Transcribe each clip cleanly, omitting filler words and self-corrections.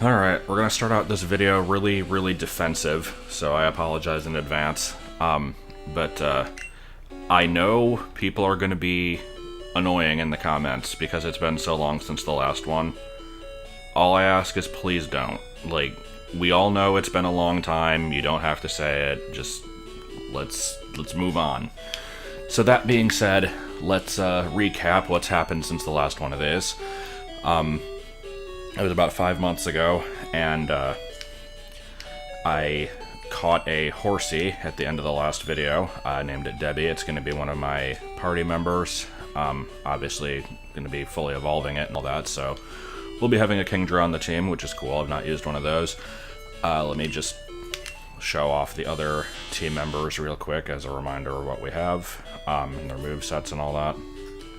Alright, we're gonna start out this video really defensive, so I apologize in advance. But I know people are gonna be annoying in the comments because it's been so long since the last one. All I ask is please don't. Like, we all know it's been a long time, you don't have to say it, just let's move on. So that being said, let's recap what's happened since the last one of these. It was about 5 months ago, and I caught a horsey at the end of the last video. I named it Debbie. It's going to be one of my party members. Obviously, going to be fully evolving it and all that, so we'll be having a Kingdra on the team, which is cool. I've not used one of those. Let me just show off the other team members real quick as a reminder of what we have, and their movesets and all that.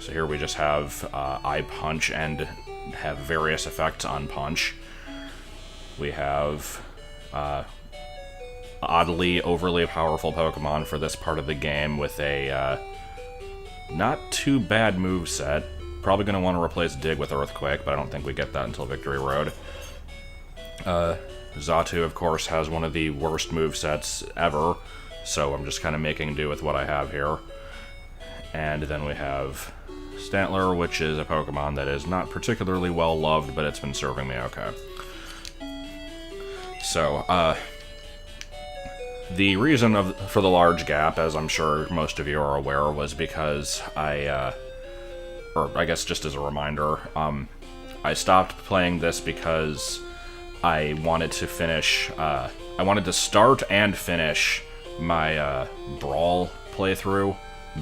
So here we just have I punch and have various effects on punch. We have oddly overly powerful Pokemon for this part of the game with a not too bad moveset. Probably going to want to replace Dig with Earthquake, but I don't think we get that until Victory Road. Xatu, of course, has one of the worst movesets ever, so I'm just kind of making do with what I have here. And then we have Stantler, which is a Pokemon that is not particularly well loved, but it's been serving me okay. So, the reason for the large gap, as I'm sure most of you are aware, was because or I guess just as a reminder, I stopped playing this because I wanted to finish, I wanted to start and finish my Brawl playthrough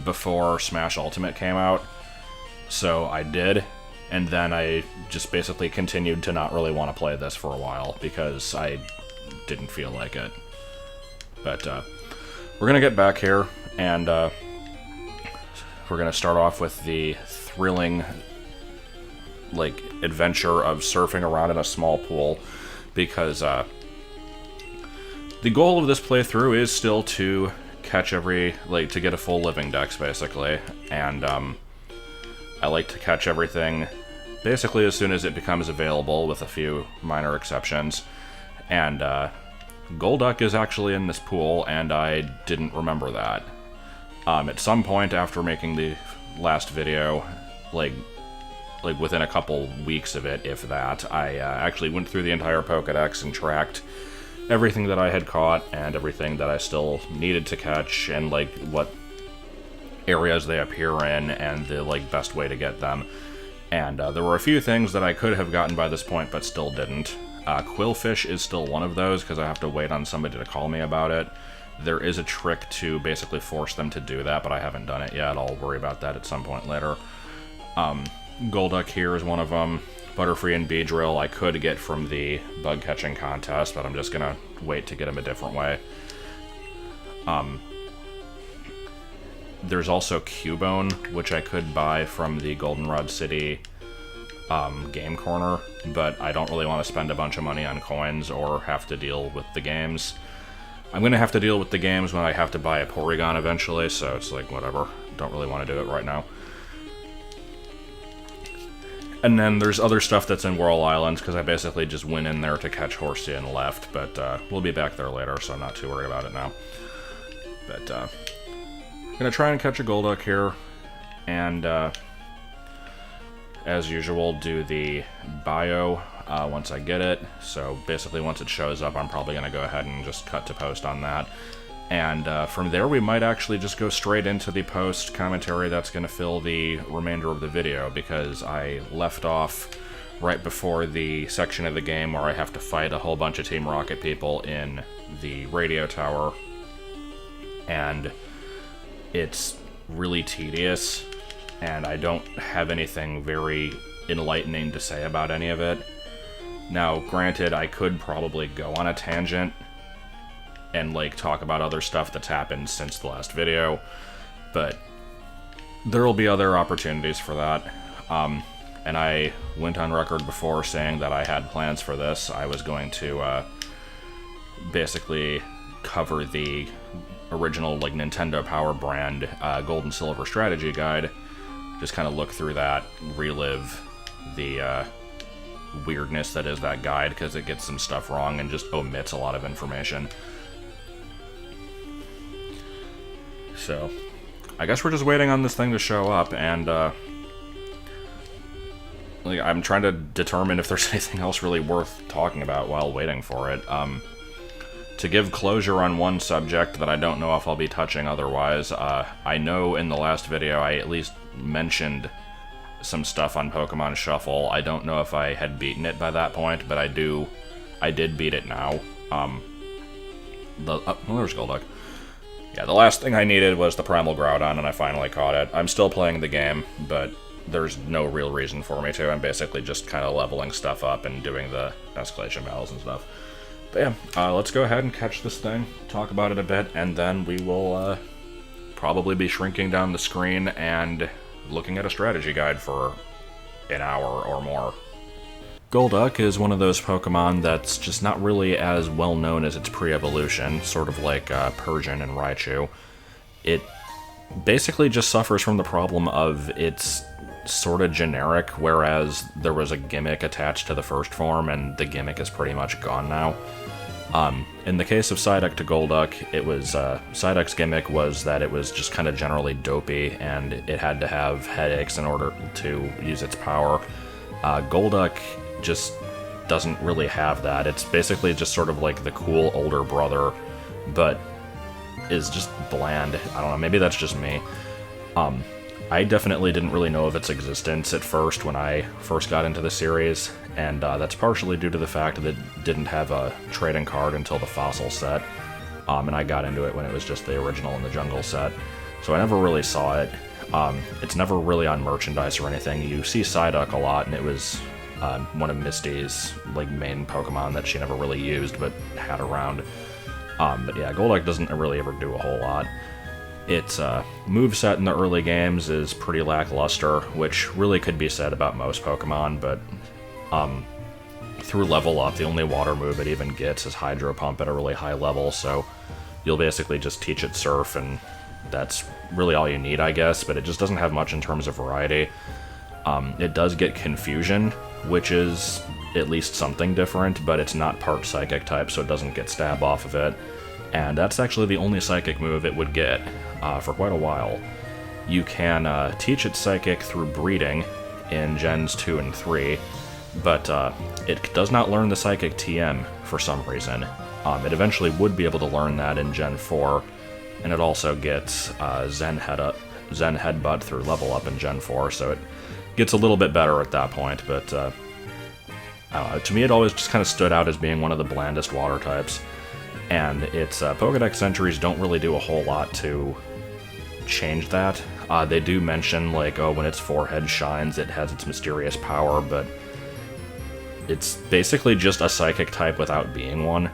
before Smash Ultimate came out. So I did, and then I just basically continued to not really want to play this for a while because I didn't feel like it. But we're gonna get back here, and we're gonna start off with the thrilling, like, adventure of surfing around in a small pool, because the goal of this playthrough is still to catch to get a full living dex, basically, and I like to catch everything basically as soon as it becomes available, with a few minor exceptions. And Golduck is actually in this pool, and I didn't remember that. At some point after making the last video, like within a couple weeks of it, if that, I actually went through the entire Pokédex and tracked everything that I had caught and everything that I still needed to catch, and like what areas they appear in and the best way to get them. And there were a few things that I could have gotten by this point but still didn't. Quillfish is still one of those because I have to wait on somebody to call me about it. There is a trick to basically force them to do that, but I haven't done it yet. I'll worry about that at some point later. Golduck here is one of them. Butterfree and Beedrill I could get from the bug catching contest, but I'm just gonna wait to get them a different way. There's also Cubone, which I could buy from the Goldenrod City game corner, but I don't really want to spend a bunch of money on coins or have to deal with the games. I'm going to have to deal with the games when I have to buy a Porygon eventually, so it's like, whatever. Don't really want to do it right now. And then there's other stuff that's in Whirl Islands, because I basically just went in there to catch Horsey and left, but we'll be back there later, so I'm not too worried about it now. But, I'm going to try and catch a Golduck here, and, as usual, do the bio once I get it. So basically once it shows up, I'm probably going to go ahead and just cut to post on that. And from there we might actually just go straight into the post commentary that's going to fill the remainder of the video, because I left off right before the section of the game where I have to fight a whole bunch of Team Rocket people in the radio tower. And it's really tedious, and I don't have anything very enlightening to say about any of it. Now, granted, I could probably go on a tangent and, talk about other stuff that's happened since the last video, but there'll be other opportunities for that. And I went on record before saying that I had plans for this. I was going to, basically cover the original, Nintendo Power brand, Gold and Silver Strategy Guide. Just kind of look through that, relive the weirdness that is that guide, because it gets some stuff wrong and just omits a lot of information. So, I guess we're just waiting on this thing to show up, and like, I'm trying to determine if there's anything else really worth talking about while waiting for it. To give closure on one subject that I don't know if I'll be touching otherwise, I know in the last video I at least mentioned some stuff on Pokemon Shuffle. I don't know if I had beaten it by that point, but I did beat it now. Well, there's Golduck. Yeah, the last thing I needed was the Primal Groudon, and I finally caught it. I'm still playing the game, but there's no real reason for me to. I'm basically just kind of leveling stuff up and doing the escalation battles and stuff. But yeah, let's go ahead and catch this thing, talk about it a bit, and then we will probably be shrinking down the screen and looking at a strategy guide for an hour or more. Golduck is one of those Pokemon that's just not really as well known as its pre-evolution, sort of like Persian and Raichu. It basically just suffers from the problem of it's sort of generic, whereas there was a gimmick attached to the first form, and the gimmick is pretty much gone now. In the case of Psyduck to Golduck, it was, Psyduck's gimmick was that it was just kind of generally dopey, and it had to have headaches in order to use its power. Golduck just doesn't really have that. It's basically just sort of like the cool older brother, but is just bland. I don't know, maybe that's just me. I definitely didn't really know of its existence at first when I first got into the series, and that's partially due to the fact that it didn't have a trading card until the Fossil set, and I got into it when it was just the original in the Jungle set, so I never really saw it. It's never really on merchandise or anything. You see Psyduck a lot, and it was one of Misty's like main Pokemon that she never really used, but had around. But yeah, Golduck doesn't really ever do a whole lot. Its moveset in the early games is pretty lackluster, which really could be said about most Pokemon, but through level up, the only water move it even gets is Hydro Pump at a really high level, so you'll basically just teach it Surf, and that's really all you need, I guess, but it just doesn't have much in terms of variety. It does get Confusion, which is at least something different, but it's not part Psychic type, so it doesn't get Stab off of it. And that's actually the only Psychic move it would get for quite a while. You can teach it Psychic through breeding in Gens 2 and 3, but it does not learn the Psychic TM for some reason. It eventually would be able to learn that in Gen 4, and it also gets Zen Headbutt through level up in Gen 4, so it gets a little bit better at that point, but I don't know, to me it always just kind of stood out as being one of the blandest water types. And its Pokedex entries don't really do a whole lot to change that. They do mention, like, oh, when its forehead shines, it has its mysterious power, but it's basically just a Psychic type without being one,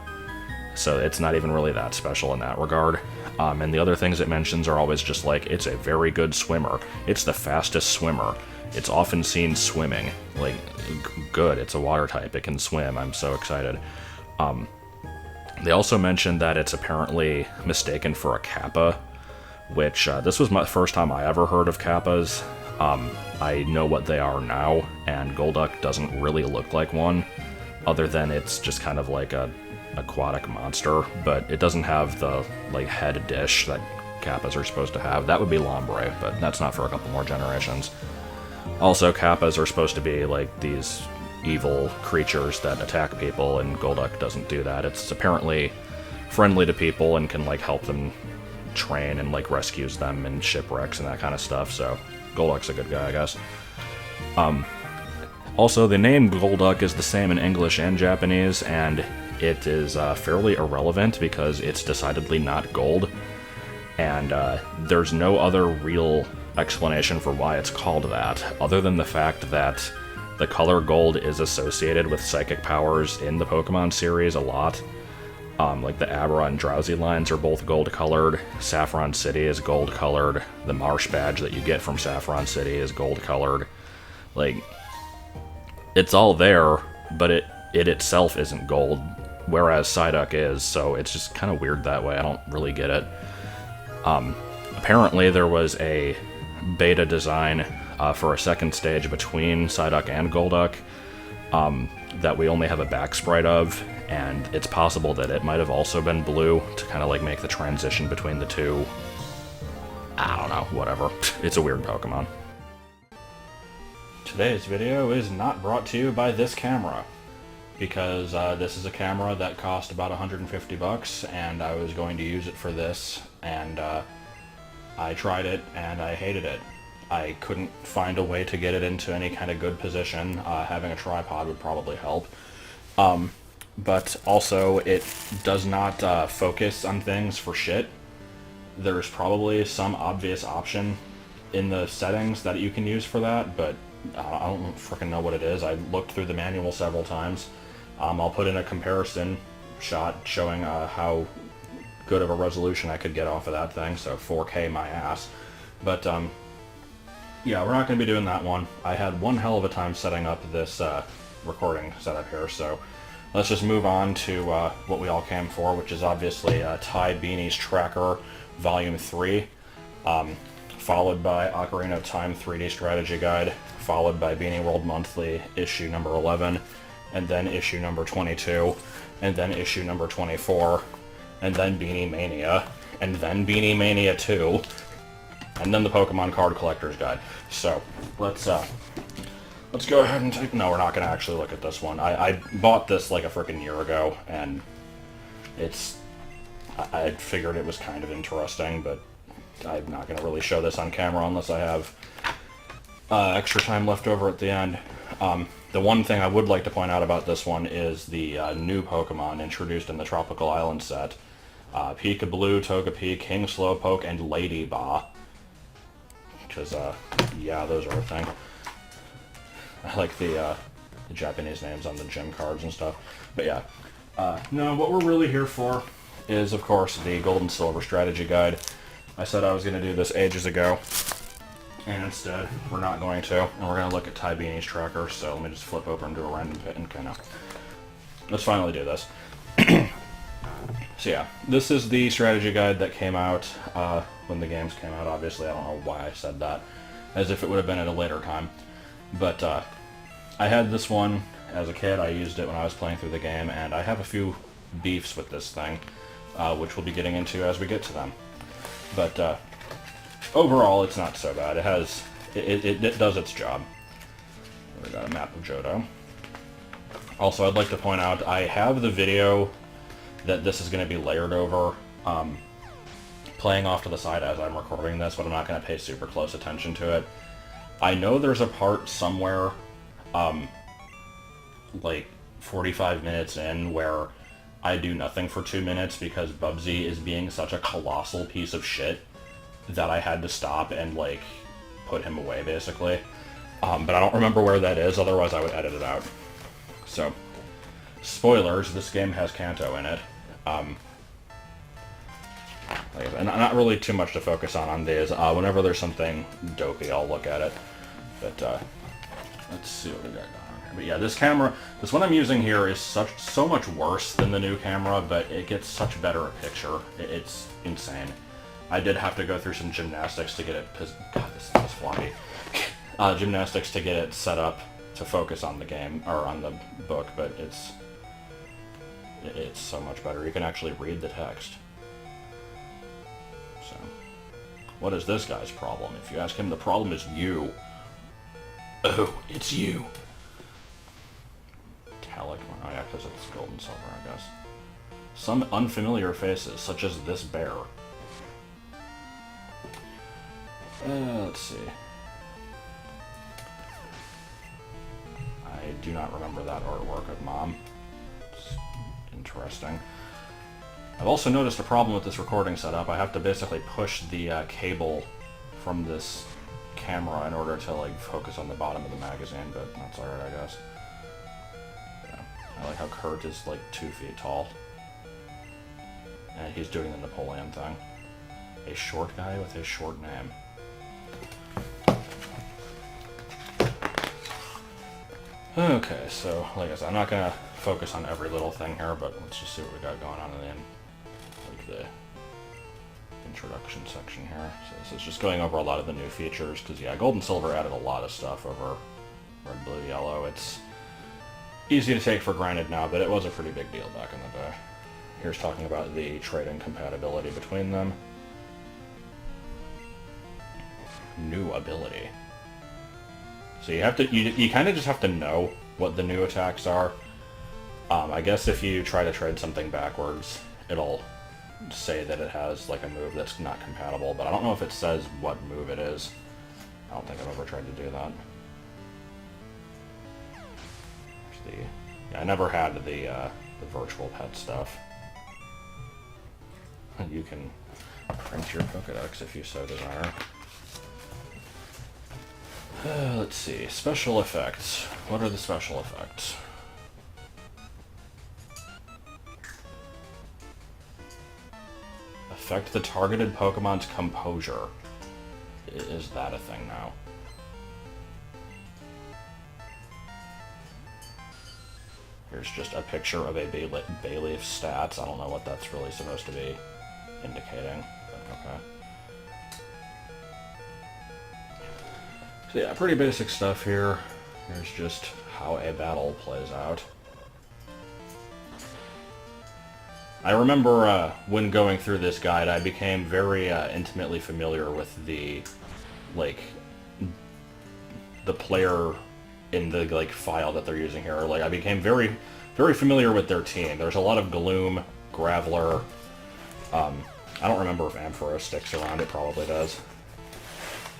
so it's not even really that special in that regard. And the other things it mentions are always just like, it's a very good swimmer, it's the fastest swimmer, it's often seen swimming. Like, good, it's a water type, it can swim, I'm so excited. They also mentioned that it's apparently mistaken for a Kappa, which, this was my first time I ever heard of Kappas. I know what they are now, and Golduck doesn't really look like one, other than it's just kind of like a aquatic monster, but it doesn't have the, like, head dish that Kappas are supposed to have. That would be Lombre, but that's not for a couple more generations. Also, Kappas are supposed to be, like, these evil creatures that attack people, and Golduck doesn't do that. It's apparently friendly to people and can, like, help them train and, like, rescues them in shipwrecks and that kind of stuff, so Golduck's a good guy, I guess. Also, the name Golduck is the same in English and Japanese, and it is fairly irrelevant because it's decidedly not gold, and there's no other real explanation for why it's called that, other than the fact that the color gold is associated with psychic powers in the Pokemon series a lot. Like the Abra and Drowsy lines are both gold-colored, Saffron City is gold-colored, the Marsh badge that you get from Saffron City is gold-colored. Like, it's all there, but it itself isn't gold, whereas Psyduck is, so it's just kind of weird that way. I don't really get it. Apparently there was a beta design for a second stage between Psyduck and Golduck, that we only have a back sprite of, and it's possible that it might have also been blue to kind of like make the transition between the two. I don't know, whatever. It's a weird Pokemon. Today's video is not brought to you by this camera, because this is a camera that cost about 150 bucks, and I was going to use it for this, and I tried it, and I hated it. I couldn't find a way to get it into any kind of good position. Having a tripod would probably help. But also, it does not focus on things for shit. There's probably some obvious option in the settings that you can use for that, but I don't frickin' know what it is. I looked through the manual several times. I'll put in a comparison shot showing how good of a resolution I could get off of that thing, so 4K my ass. But, yeah, we're not going to be doing that one. I had one hell of a time setting up this recording setup here, so let's just move on to what we all came for, which is obviously Ty Beanie's Tracker Volume 3, followed by Ocarina of Time 3D Strategy Guide, followed by Beanie World Monthly issue number 11, and then issue number 22, and then issue number 24, and then Beanie Mania, and then Beanie Mania 2, and then the Pokemon Card Collector's Guide. So, let's go ahead and take... No, we're not going to actually look at this one. I bought this like a frickin' year ago, and it's... I figured it was kind of interesting, but I'm not going to really show this on camera unless I have extra time left over at the end. The one thing I would like to point out about this one is the new Pokemon introduced in the Tropical Island set. Peekaboo, Togepi, King Slowpoke, and Ladybah. Because, yeah, those are a thing. I like the Japanese names on the gym cards and stuff. But yeah. No, what we're really here for is, of course, the Gold and Silver Strategy Guide. I said I was going to do this ages ago, and instead, we're not going to. And we're going to look at Ty Beanie's Tracker, so let me just flip over and do a random pit and kind of... Let's finally do this. So yeah, this is the strategy guide that came out when the games came out. Obviously, I don't know why I said that, as if it would have been at a later time. But I had this one as a kid. I used it when I was playing through the game, and I have a few beefs with this thing, which we'll be getting into as we get to them. But overall, it's not so bad. It does its job. We got a map of Johto. Also, I'd like to point out, I have the video that this is going to be layered over, playing off to the side as I'm recording this, but I'm not going to pay super close attention to it. I know there's a part somewhere, like 45 minutes in, where I do nothing for 2 minutes because Bubsy is being such a colossal piece of shit that I had to stop and, like, put him away, basically. But I don't remember where that is, otherwise I would edit it out. So, spoilers, this game has Kanto in it. And not really too much to focus on these. Whenever there's something dopey, I'll look at it. But let's see what we got going on here. But yeah, this one I'm using here is so much worse than the new camera, but it gets such better a picture. It's insane. I did have to go through some gymnastics to get it. God, this is floppy. Gymnastics to get it set up to focus on the game or on the book, but it's so much better. You can actually read the text. So, what is this guy's problem? If you ask him, the problem is you. Oh, it's you. Metallic. Oh yeah, because it's gold and silver, I guess. Some unfamiliar faces, such as this bear. Let's see. I do not remember that artwork of Mom. It's interesting. I've also noticed a problem with this recording setup. I have to basically push the cable from this camera in order to like focus on the bottom of the magazine, but that's alright, I guess. Yeah. I like how Kurt is like 2 feet tall. And he's doing the Napoleon thing. A short guy with a short name. Okay, so like I said, I'm not gonna focus on every little thing here, but let's just see what we got going on in the introduction section here. So this is just going over a lot of the new features, because yeah, Gold and Silver added a lot of stuff over Red, Blue, Yellow. It's easy to take for granted now, but it was a pretty big deal back in the day. Here's talking about the trading compatibility between them. New ability. So you have to, you kind of just have to know what the new attacks are. I guess if you try to trade something backwards, it'll say that it has like a move that's not compatible, but I don't know if it says what move it is. I don't think I've ever tried to do that. Yeah, I never had the virtual pet stuff. You can print your Pokédex if you so desire. Let's see, special effects. What are the special effects? Affect the targeted Pokemon's composure. Is that a thing now? Here's just a picture of a Bayleaf stats. I don't know what that's really supposed to be indicating, but okay. So yeah, pretty basic stuff here. Here's just how a battle plays out. I remember when going through this guide, I became very intimately familiar with the, like, the player in the, like, file that they're using here. Like, I became very, very familiar with their team. There's a lot of Gloom, Graveler. I don't remember if Ampharos sticks around. It probably does.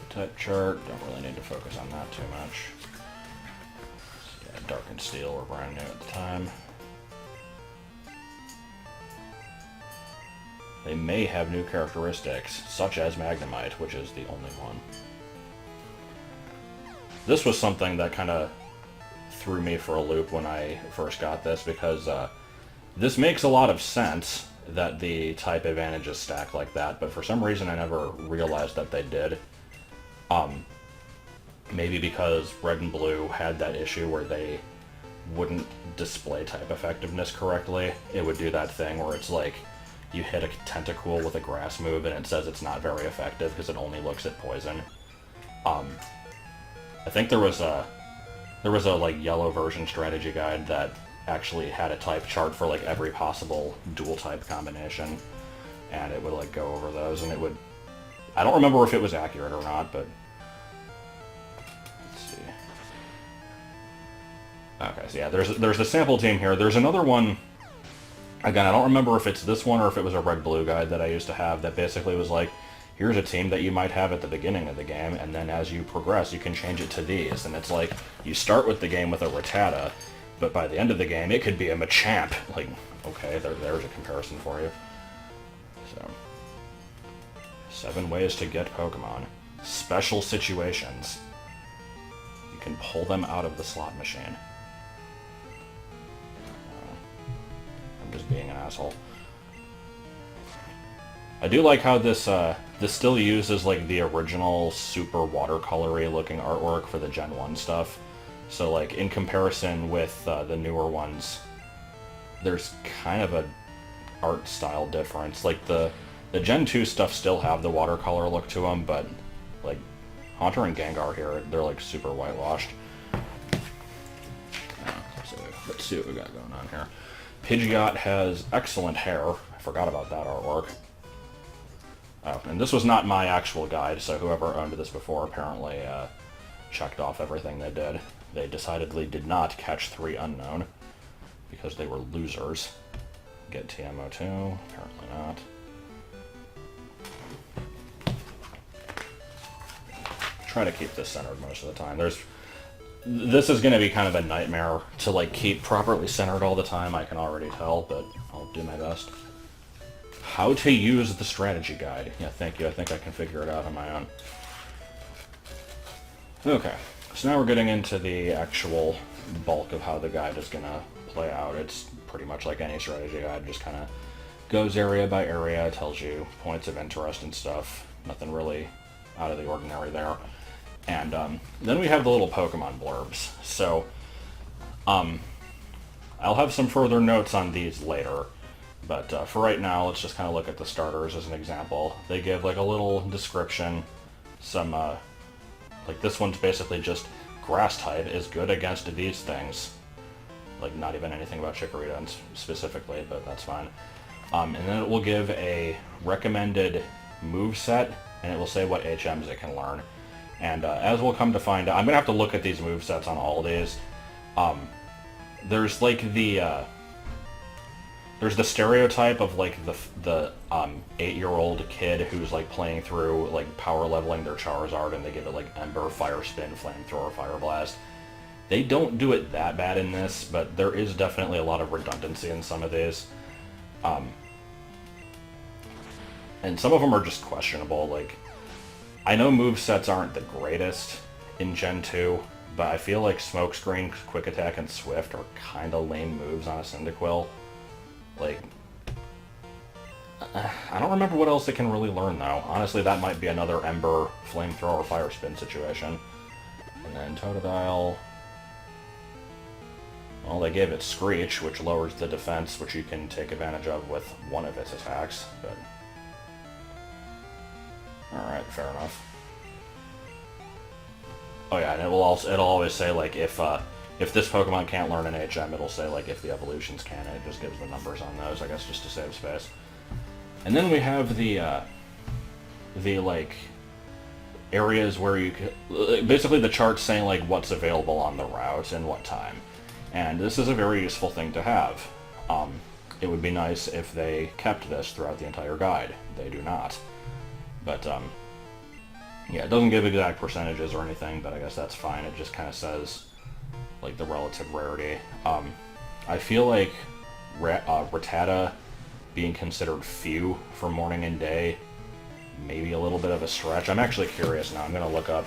Type chart. Don't really need to focus on that too much. So, yeah, Dark and Steel were brand new at the time. They may have new characteristics, such as Magnemite, which is the only one. This was something that kind of threw me for a loop when I first got this, because this makes a lot of sense that the type advantages stack like that, but for some reason I never realized that they did. Maybe because Red and Blue had that issue where they wouldn't display type effectiveness correctly. It would do that thing where it's like, you hit a Tentacool with a grass move and it says it's not very effective because it only looks at poison. I think there was a like yellow version strategy guide that actually had a type chart for like every possible dual type combination, and it would like go over those, and it would, I don't remember if it was accurate or not, but let's see. Okay, so yeah, there's the sample team here. There's another one. Again, I don't remember if it's this one or if it was a red-blue guide that I used to have that basically was like, here's a team that you might have at the beginning of the game, and then as you progress, you can change it to these. And it's like, you start with the game with a Rattata, but by the end of the game, it could be a Machamp. Like, okay, there's a comparison for you. So, 7 ways to get Pokemon. Special situations. You can pull them out of the slot machine. Just being an asshole. I do like how this this still uses like the original super watercolory looking artwork for the Gen 1 stuff. So like in comparison with the newer ones, there's kind of a art style difference. Like the Gen 2 stuff still have the watercolor look to them, but like Haunter and Gengar here, they're like super whitewashed. Let's see what we got going on here. Pidgeot has excellent hair. I forgot about that artwork. Oh, and this was not my actual guide, so whoever owned this before apparently checked off everything they did. They decidedly did not catch 3 unknown, because they were losers. Get TMO2, apparently not. Try to keep this centered most of the time. This is going to be kind of a nightmare to like keep properly centered all the time, I can already tell, but I'll do my best. How to use the strategy guide. Yeah, thank you. I think I can figure it out on my own. Okay, so now we're getting into the actual bulk of how the guide is going to play out. It's pretty much like any strategy guide, just kind of goes area by area, tells you points of interest and stuff. Nothing really out of the ordinary there. And then we have the little Pokemon blurbs. So, I'll have some further notes on these later, but for right now, let's just kind of look at the starters as an example. They give like a little description, some, like this one's basically just grass type is good against these things. Like, not even anything about Chikorita specifically, but that's fine. And then it will give a recommended move set, and it will say what HMs it can learn. And as we'll come to find out, I'm going to have to look at these move sets on all these. There's like there's the stereotype of like the 8-year-old kid who's like playing through like power leveling their Charizard, and they give it like Ember, Fire Spin, Flamethrower, Fire Blast. They don't do it that bad in this, but there is definitely a lot of redundancy in some of these. And some of them are just questionable. Like, I know movesets aren't the greatest in Gen 2, but I feel like Smokescreen, Quick Attack, and Swift are kind of lame moves on a Cyndaquil. Like, I don't remember what else it can really learn, though. Honestly, that might be another Ember, Flamethrower, Fire Spin situation. And then Totodile... Well, they gave it Screech, which lowers the defense, which you can take advantage of with one of its attacks, but... Alright, fair enough. Oh yeah, and it'll always say, like, if this Pokemon can't learn an HM, it'll say, like, if the evolutions can, and it just gives the numbers on those, I guess, just to save space. And then we have the like, areas where you can... Basically, the chart's saying, like, what's available on the route and what time. And this is a very useful thing to have. It would be nice if they kept this throughout the entire guide. They do not. But, yeah, it doesn't give exact percentages or anything, but I guess that's fine. It just kind of says, like, the relative rarity. I feel like Rattata being considered few for morning and day, maybe a little bit of a stretch. I'm actually curious now. I'm going to look up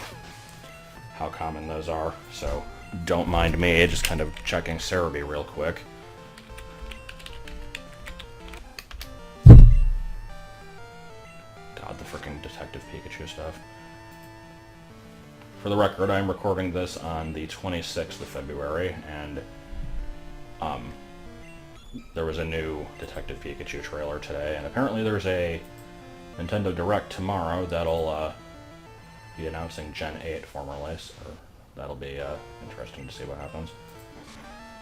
how common those are, so don't mind me, just kind of checking Cerebi real quick. God, the freaking Detective Pikachu stuff. For the record, I'm recording this on the 26th of February, and there was a new Detective Pikachu trailer today, and apparently there's a Nintendo Direct tomorrow that'll be announcing Gen 8 formally, so that'll be interesting to see what happens.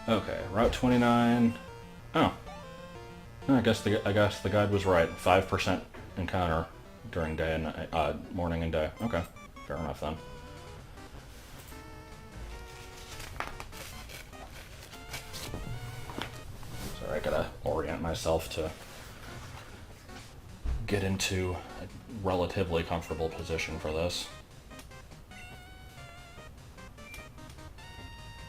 Okay, Route 29. Oh, I guess the guide was right. 5% encounter during day and morning and day. Okay, fair enough then. Sorry, I gotta orient myself to get into a relatively comfortable position for this.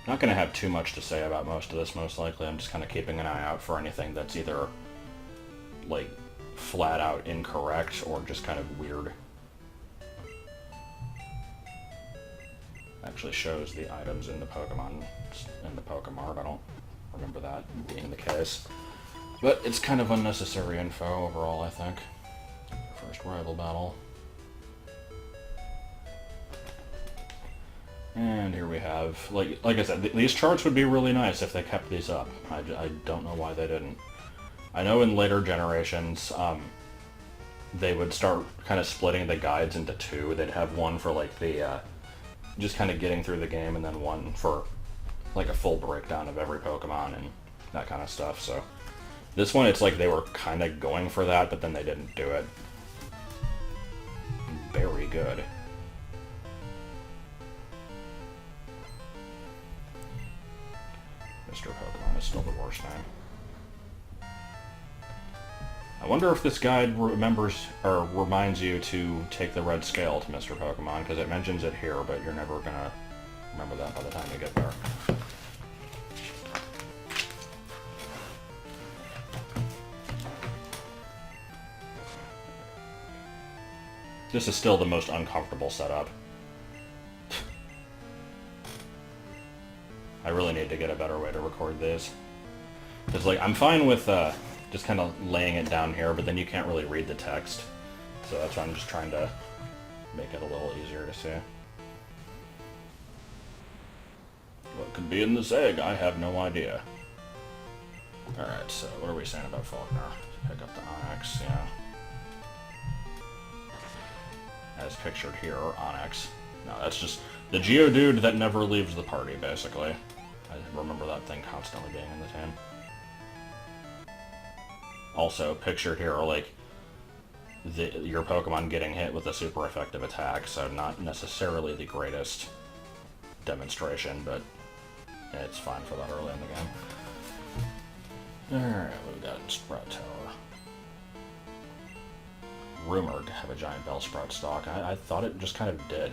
Not going to have too much to say about most of this, most likely. I'm just kind of keeping an eye out for anything that's either, like, flat out incorrect or just kind of weird. Actually shows the items in the Pokemon, in the Pokemart. I don't remember that being the case. But it's kind of unnecessary info overall, I think. First rival battle. And here we have, like I said, these charts would be really nice if they kept these up. I don't know why they didn't. I know in later generations, they would start kind of splitting the guides into two. They'd have one for, like, the, just kind of getting through the game, and then one for, like, a full breakdown of every Pokemon and that kind of stuff. So this one, it's like they were kind of going for that, but then they didn't do it. Very good. Mr. Pokemon is still the worst name. I wonder if this guide remembers or reminds you to take the red scale to Mr. Pokemon, because it mentions it here, but you're never gonna remember that by the time you get there. This is still the most uncomfortable setup. I really need to get a better way to record this. Because, like, I'm fine with just kind of laying it down here, but then you can't really read the text. So that's why I'm just trying to make it a little easier to see. What could be in this egg? I have no idea. Alright, so what are we saying about Faulkner? Pick up the Onix, yeah. As pictured here, Onix. No, that's just the Geodude that never leaves the party, basically. I remember that thing constantly being in the team. Also, pictured here, like, your Pokemon getting hit with a super effective attack, so not necessarily the greatest demonstration, but it's fine for that early in the game. Alright, what we got in Sprout Tower? Rumored to have a giant Bellsprout stock. I thought it just kind of did.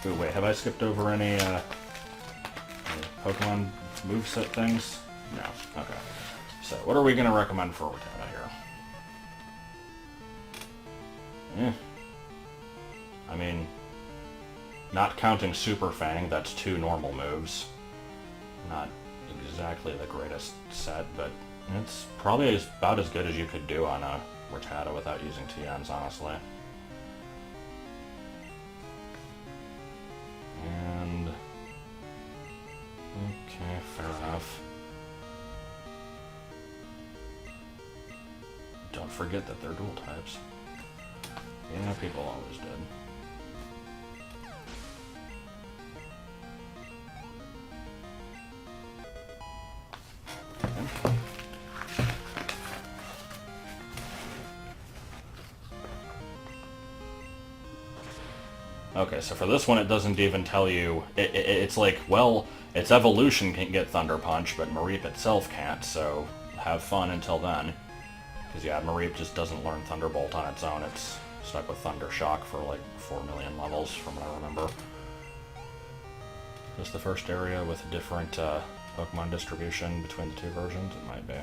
Ooh, wait, have I skipped over any Pokemon moveset things? No. Okay. So, what are we going to recommend for Rattata here? I mean, not counting Super Fang, that's 2 normal moves. Not exactly the greatest set, but it's probably about as good as you could do on a Rattata without using TNs, honestly. And... okay, fair enough. Don't forget that they're dual types. You know, people always did. Okay, so for this one, it doesn't even tell you... It's like, well, its evolution can get Thunder Punch, but Mareep itself can't, so have fun until then. Because, yeah, Mareep just doesn't learn Thunderbolt on its own. It's stuck with Thunder Shock for, like, 4 million levels, from what I remember. Is this the first area with a different Pokemon distribution between the 2 versions? It might be.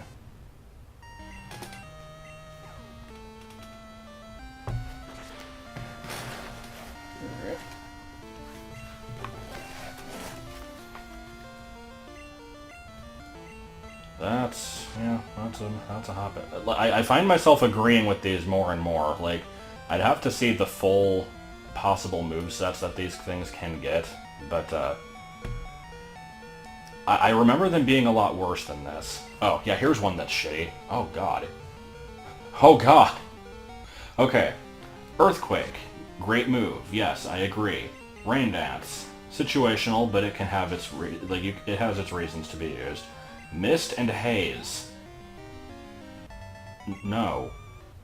That's a Hoppip. I find myself agreeing with these more and more. Like, I'd have to see the full possible movesets that these things can get, but I remember them being a lot worse than this. Oh, yeah, here's one that's shitty. Oh, God. Oh, God! Okay. Earthquake. Great move. Yes, I agree. Rain Dance. Situational, but it can have its it has its reasons to be used. Mist and Haze. No.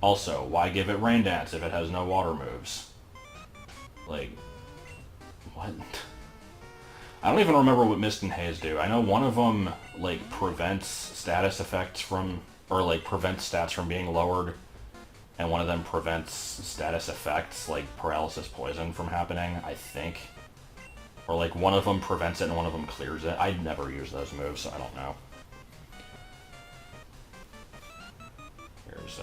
Also, why give it Rain Dance if it has no water moves? Like, what? I don't even remember what Mist and Haze do. I know one of them, like, prevents status effects from, or, like, prevents stats from being lowered, and one of them prevents status effects, like Paralysis Poison, from happening, I think. Or, like, one of them prevents it and one of them clears it. I'd never use those moves, so I don't know. Here's,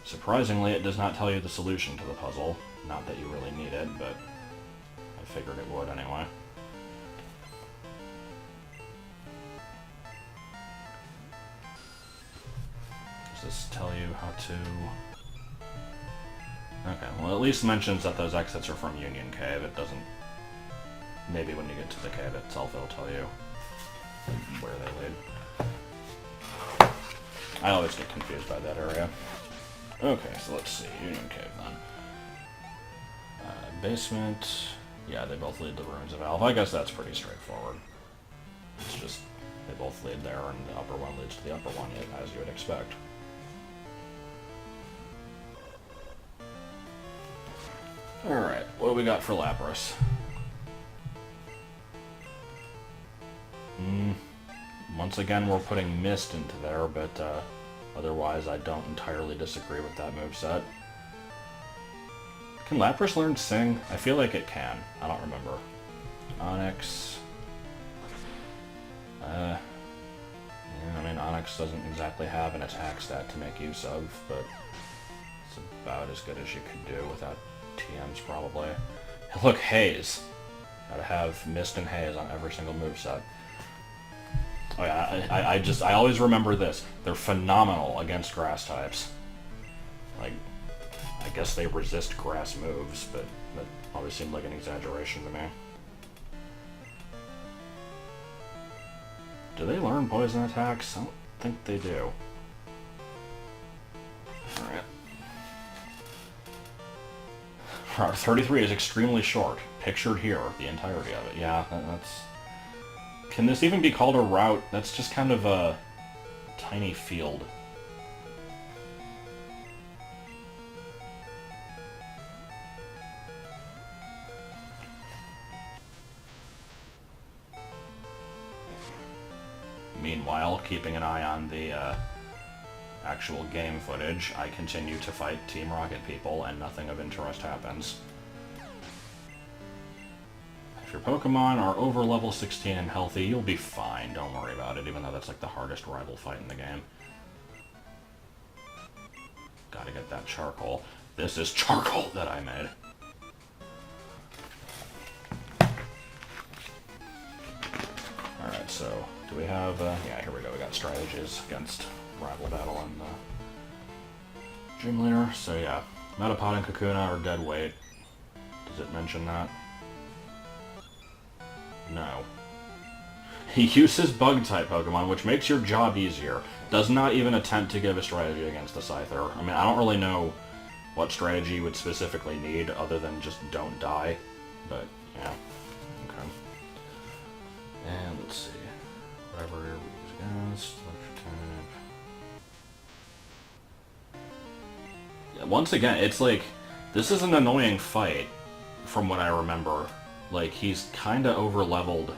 surprisingly, it does not tell you the solution to the puzzle. Not that you really need it, but I figured it would anyway. Does this tell you how to... okay, well, at least mentions that those exits are from Union Cave. It doesn't... maybe when you get to the cave itself, it'll tell you where they lead. I always get confused by that area. Okay, so let's see. Union Cave, then. Basement... yeah, they both lead to the Ruins of Alpha. I guess that's pretty straightforward. It's just, they both lead there, and the upper one leads to the upper one, as you would expect. Alright, what do we got for Lapras? Once again, we're putting Mist into there, but otherwise I don't entirely disagree with that moveset. Can Lapras learn Sing? I feel like it can. I don't remember. Onyx. Yeah, I mean, Onyx doesn't exactly have an attack stat to make use of, but it's about as good as you could do without TMs, probably. Look, Haze. Gotta have Mist and Haze on every single moveset. Oh yeah, I always remember this. They're phenomenal against grass types. Like, I guess they resist grass moves, but that always seemed like an exaggeration to me. Do they learn poison attacks? I don't think they do. Alright. Route 33 is extremely short. Pictured here, the entirety of it. Yeah, that's... Can this even be called a route? That's just kind of a tiny field. Meanwhile, keeping an eye on the actual game footage, I continue to fight Team Rocket people, and nothing of interest happens. If your Pokemon are over level 16 and healthy, you'll be fine, don't worry about it, even though that's like the hardest rival fight in the game. Gotta get that charcoal. This is charcoal that I made. Alright, so, do we have, yeah, here we go, we got strategies against rival battle and Gym Leader. So yeah, Metapod and Kakuna are dead weight. Does it mention that? No. He uses Bug-type Pokemon, which makes your job easier. Does not even attempt to give a strategy against the Scyther. I mean, I don't really know what strategy you would specifically need other than just don't die. But, yeah. Okay. And let's see. Whatever we use against, once again, it's like, this is an annoying fight, from what I remember. Like, he's kinda over-leveled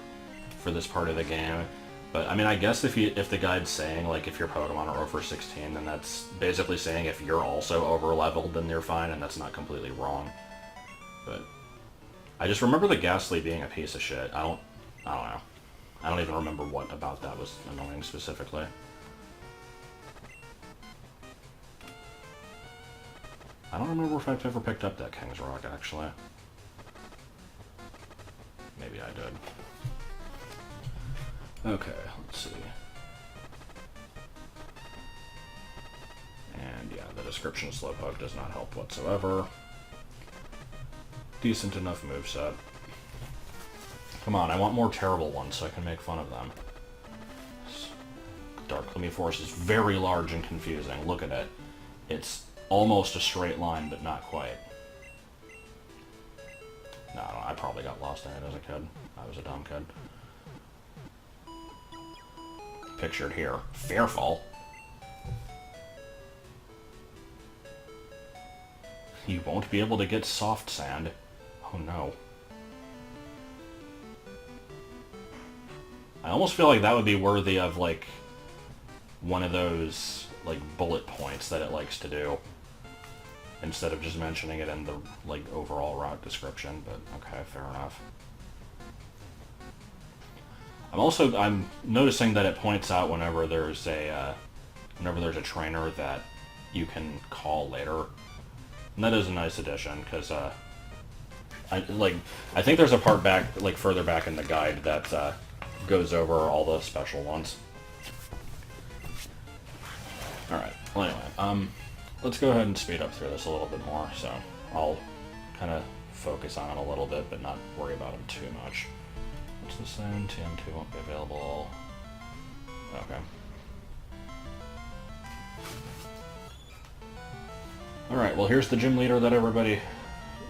for this part of the game. But, I mean, I guess if the guide's saying, like, if your Pokemon are over 16, then that's basically saying if you're also over-leveled, then you're fine, and that's not completely wrong. But, I just remember the Ghastly being a piece of shit. I don't know. I don't even remember what about that was annoying specifically. I don't remember if I've ever picked up that King's Rock, actually. Maybe I did. Okay, let's see. And yeah, the description of Slowpoke does not help whatsoever. Decent enough moveset. Come on, I want more terrible ones so I can make fun of them. Dark Gloomy Force is very large and confusing. Look at it. It's almost a straight line, but not quite. No, I probably got lost in it as a kid. I was a dumb kid. Pictured here. Fearful. You won't be able to get soft sand. Oh no. I almost feel like that would be worthy of, like, one of those, like, bullet points that it likes to do. Instead of just mentioning it in the, like, overall route description, but okay, fair enough. I'm noticing that it points out whenever there's a trainer that you can call later. And that is a nice addition, because, I think there's a part back, like, further back in the guide that, goes over all the special ones. Alright, well anyway, let's go ahead and speed up through this a little bit more, so I'll kind of focus on it a little bit, but not worry about them too much. What's this then? TM2 won't be available. Okay. Alright, well here's the gym leader that everybody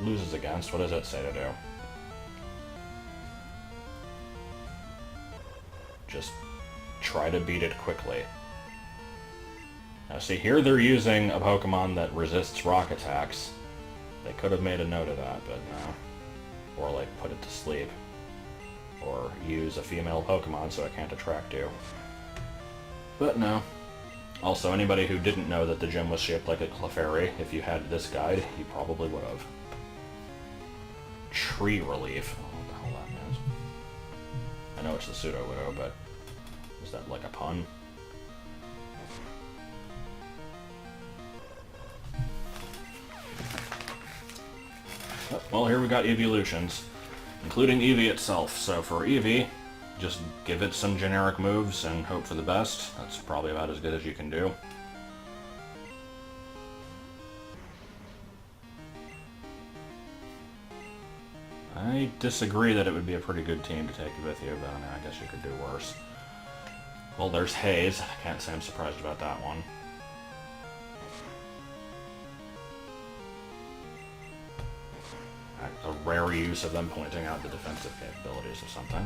loses against. What does it say to do? Just try to beat it quickly. Now see, here they're using a Pokemon that resists rock attacks. They could have made a note of that, but no. Or, like, put it to sleep. Or use a female Pokemon so it can't attract you. But no. Also, anybody who didn't know that the gym was shaped like a Clefairy, if you had this guide, you probably would have. Tree Relief. Oh, what the hell that means. I know it's the Pseudo-Widow, but is that like a pun? Oh, well, here we got evolutions, including Eevee itself. So for Eevee, just give it some generic moves and hope for the best. That's probably about as good as you can do. I disagree that it would be a pretty good team to take with you, but I mean, I guess you could do worse. Well, there's Haze. I can't say I'm surprised about that one. rare use of them pointing out the defensive capabilities of something.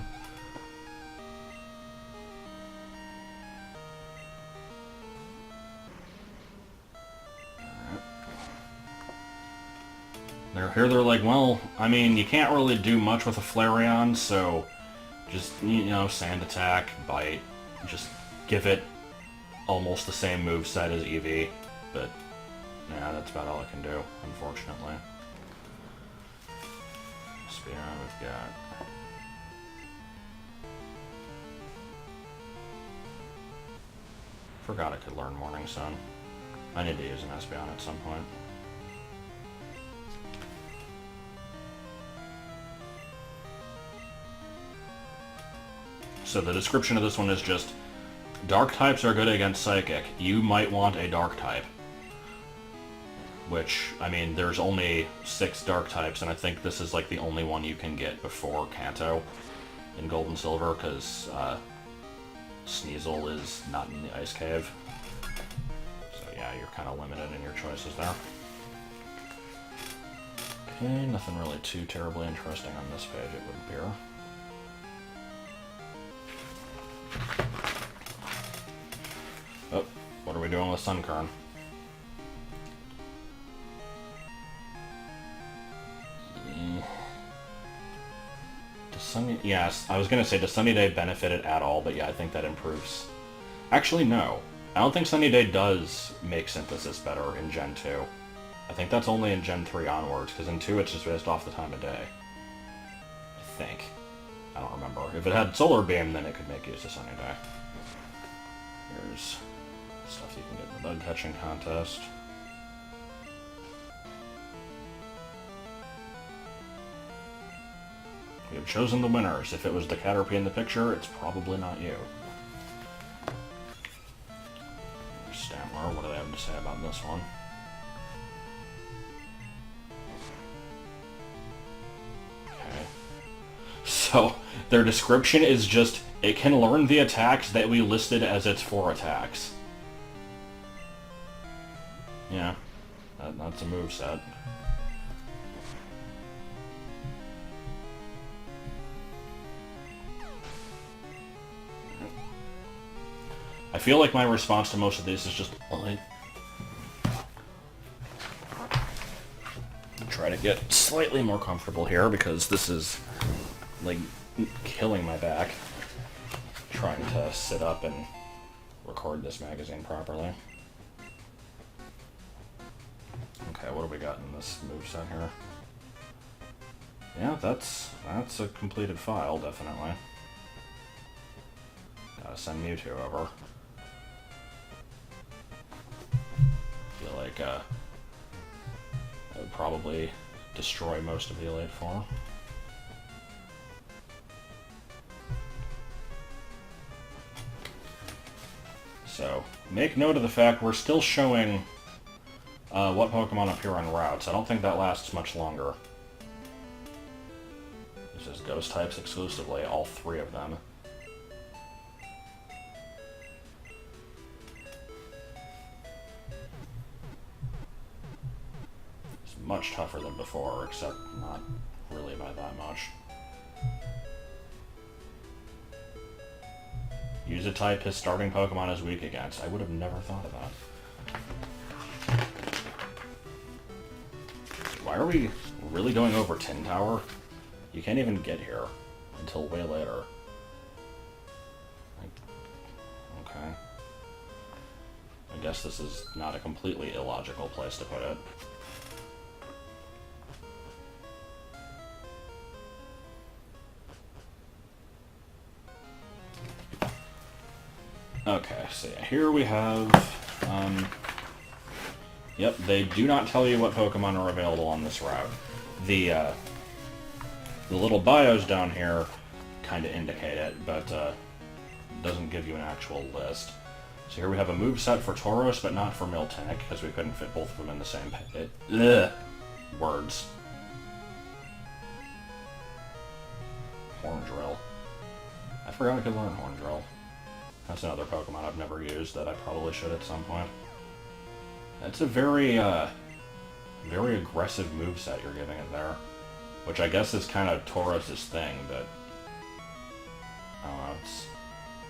They're like, well, I mean, you can't really do much with a Flareon, so just, you know, Sand Attack, Bite, just give it almost the same moveset as Eevee, but yeah, that's about all it can do, unfortunately. Spear we've got. Forgot I could learn Morning Sun. I need to use an Espeon at some point. So the description of this one is just, Dark types are good against Psychic. You might want a Dark type. Which, I mean, there's only 6 Dark types, and I think this is like the only one you can get before Kanto in Gold and Silver, because Sneasel is not in the Ice Cave. So yeah, you're kind of limited in your choices there. Okay, nothing really too terribly interesting on this page, it would appear. Oh, what are we doing with Sunkern? Yes, I was going to say, does Sunny Day benefit it at all? But yeah, I think that improves. Actually, no. I don't think Sunny Day does make Synthesis better in Gen 2. I think that's only in Gen 3 onwards, because in 2 it's just based off the time of day. I think. I don't remember. If it had Solar Beam, then it could make use of Sunny Day. Here's stuff you can get in the bug catching contest. We have chosen the winners. If it was the Caterpie in the picture, it's probably not you. Here's Stamler. What do they have to say about this one? Okay. So, their description is just, it can learn the attacks that we listed as its 4 attacks. Yeah, that's a moveset. I feel like my response to most of these is just, try to get slightly more comfortable here, because this is, like, killing my back, trying to sit up and record this magazine properly. Okay, what do we got in this moveset here? Yeah, that's a completed file, definitely. Gotta send Mewtwo over. Feel like I would probably destroy most of the Elite Four. So, make note of the fact we're still showing what Pokemon appear on routes. I don't think that lasts much longer. This is Ghost types exclusively, all 3 of them. It's much tougher than before, except not really by that much. Use a type his starting Pokemon is weak against. I would have never thought of that. Why are we really going over Tin Tower? You can't even get here until way later. Okay. I guess this is not a completely illogical place to put it. Okay, so yeah, here we have, yep, they do not tell you what Pokemon are available on this route. The little bios down here kind of indicate it, but doesn't give you an actual list. So here we have a moveset for Tauros, but not for Miltank, because we couldn't fit both of them in the same words. Horn Drill. I forgot I could learn Horn Drill. That's another Pokemon I've never used that I probably should at some point. That's a very, very aggressive moveset you're giving it there. which I guess is kind of Tauros' thing, but I don't know,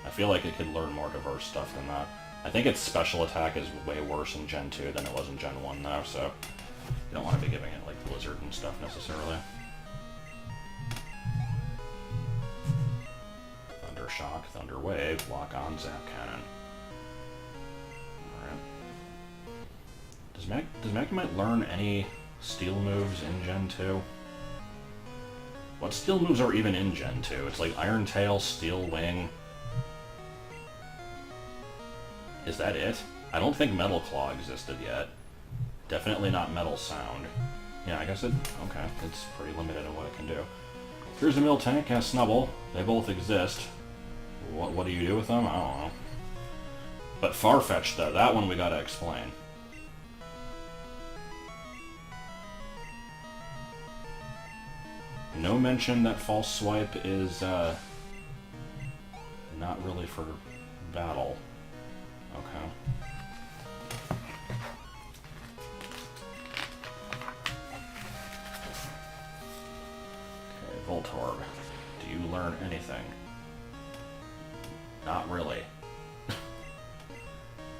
I feel like it could learn more diverse stuff than that. I think its special attack is way worse in Gen 2 than it was in Gen 1 though, so you don't want to be giving it like Blizzard and stuff necessarily. Thunder Shock, Thunder Wave, Lock On, Zap Cannon. Alright. Does Magnemite learn any steel moves in Gen 2? What steel moves are even in Gen 2? It's like Iron Tail, Steel Wing. Is that it? I don't think Metal Claw existed yet. Definitely not Metal Sound. Yeah, I guess it... okay, it's pretty limited in what it can do. Here's a Miltank and a Snubble. They both exist. What do you do with them? I don't know. But Farfetch'd, though, that one we gotta explain. No mention that False Swipe is, not really for battle. Okay. Okay, Voltorb. Do you learn anything? Not really.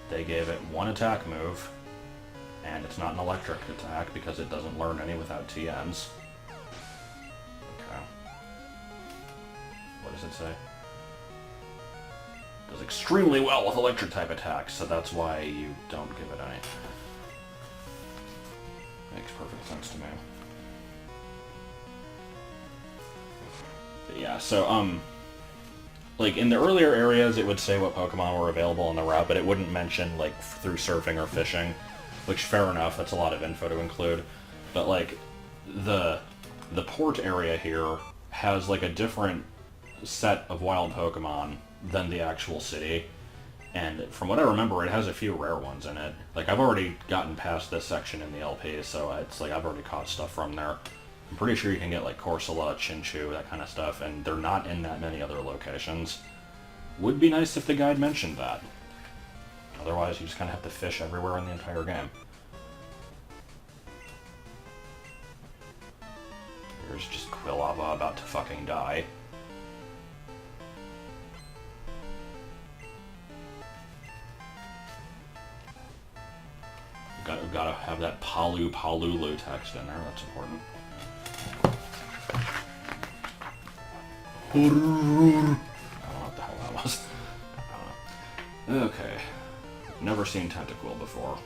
They gave it one attack move, and it's not an electric attack because it doesn't learn any without TMs. Okay. What does it say? Does extremely well with electric type attacks, so that's why you don't give it any. Makes perfect sense to me. But yeah, so, like, in the earlier areas, it would say what Pokemon were available on the route, but it wouldn't mention, like, through surfing or fishing, which, fair enough, that's a lot of info to include. But, like, the port area here has, like, a different set of wild Pokemon than the actual city, and from what I remember, it has a few rare ones in it. Like, I've already gotten past this section in the LP, so it's like I've already caught stuff from there. I'm pretty sure you can get like Corsola, Chinchu, that kind of stuff, and they're not in that many other locations. Would be nice if the guide mentioned that. Otherwise, you just kind of have to fish everywhere in the entire game. Here's just Quilava about to fucking die. Gotta have that Palu Palulu text in there, that's important. I don't know what the hell that was. Okay. Never seen Tentacool before.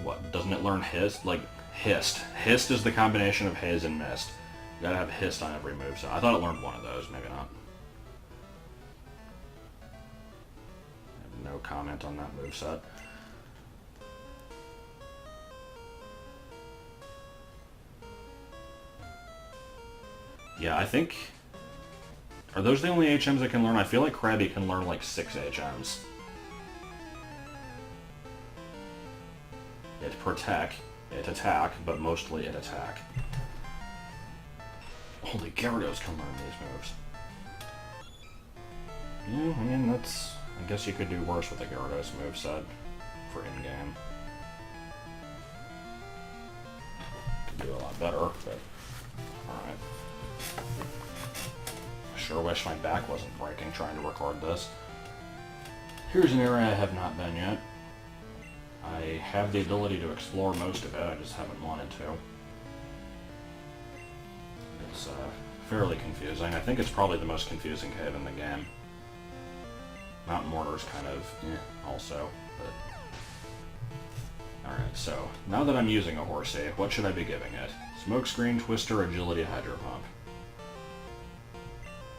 What, doesn't it learn Hist? Like, Hist. Hist is the combination of Haze and Mist. You gotta have Hist on every move, so I thought it learned one of those, maybe not. I have no comment on that moveset. Yeah, I think... Are those the only HMs it can learn? I feel like Krabby can learn like 6 HMs. It Protect, it Attack, but mostly it Attack. Holy Gyarados can learn these moves. Yeah, I mean, that's... I guess you could do worse with the Gyarados moveset for in-game. Could do a lot better, but... Alright. Sure wish my back wasn't breaking trying to record this. Here's an area I have not been yet. I have the ability to explore most of it, I just haven't wanted to. It's fairly confusing. I think it's probably the most confusing cave in the game. Mountain Mortar's kind of also, but... Alright, so, now that I'm using a Horsey, what should I be giving it? Smokescreen, Twister, Agility, Hydro Pump.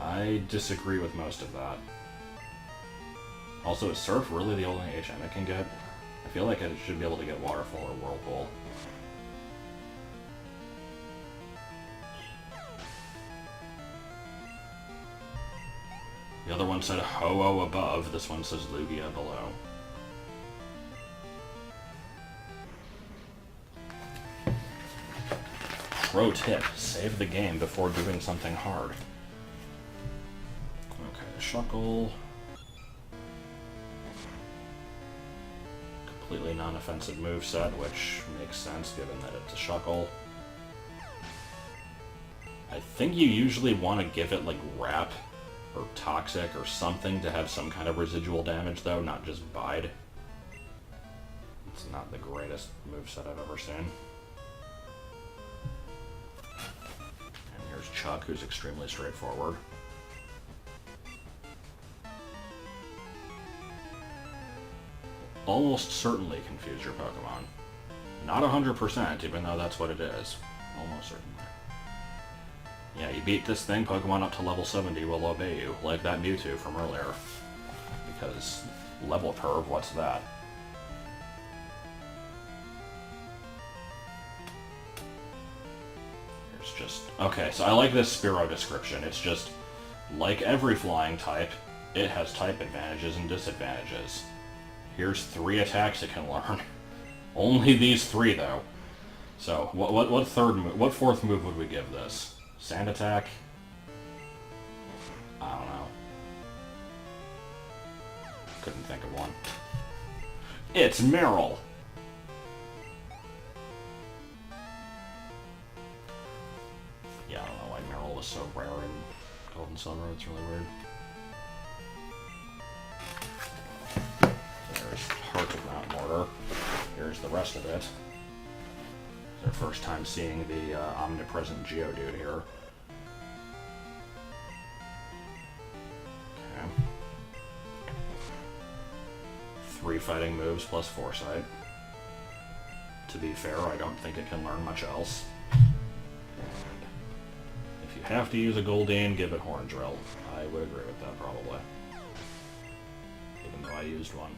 I disagree with most of that. Also, is Surf really the only HM it can get? I feel like it should be able to get Waterfall or Whirlpool. The other one said Ho-Oh above, this one says Lugia below. Pro tip, save the game before doing something hard. Shuckle. Completely non-offensive moveset, which makes sense given that it's a Shuckle. I think you usually want to give it, like, Wrap or Toxic or something to have some kind of residual damage, though, not just Bide. It's not the greatest moveset I've ever seen. And here's Chuck, who's extremely straightforward. Almost certainly confuse your Pokemon. Not 100%, even though that's what it is. Almost certainly. Yeah, you beat this thing, Pokemon up to level 70 will obey you, like that Mewtwo from earlier. Because level curve, what's that? Here's just... Okay, so I like this Spearow description. It's just, like every flying type, it has type advantages and disadvantages. Here's 3 attacks it can learn. Only these 3, though. So, what fourth move would we give this? Sand Attack? I don't know. Couldn't think of one. It's Meryl! Yeah, I don't know why Meryl was so rare in Gold and Silver. It's really weird. There's part of that mortar. Here's the rest of it. It's our first time seeing the omnipresent Geodude here. Okay. 3 fighting moves plus Foresight. To be fair, I don't think it can learn much else. And if you have to use a Goldeen, give it Horn Drill. I would agree with that, probably. Even though I used one.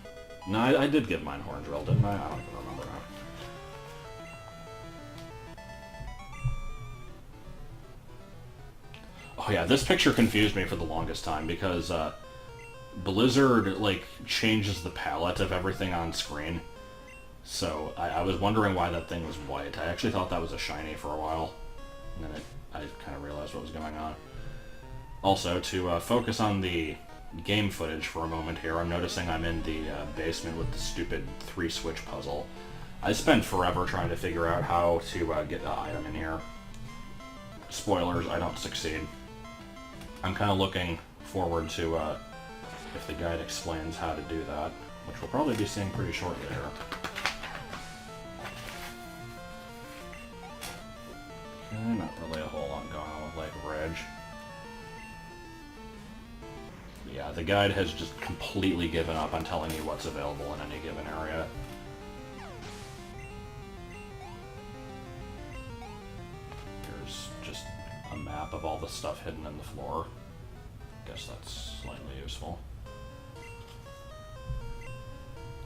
No, I did give mine Horn Drill, didn't I? I don't even remember now. Oh yeah, this picture confused me for the longest time because Blizzard, like, changes the palette of everything on screen. So I was wondering why that thing was white. I actually thought that was a shiny for a while. And then I kind of realized what was going on. Also, to focus on the game footage for a moment here, I'm noticing I'm in the basement with the stupid 3-switch puzzle. I spent forever trying to figure out how to get the item in here. Spoilers, I don't succeed. I'm kind of looking forward to if the guide explains how to do that, which we'll probably be seeing pretty shortly here. Okay, not really a whole lot going on with Lake Ridge. Yeah, the guide has just completely given up on telling you what's available in any given area. Here's just a map of all the stuff hidden in the floor. Guess that's slightly useful.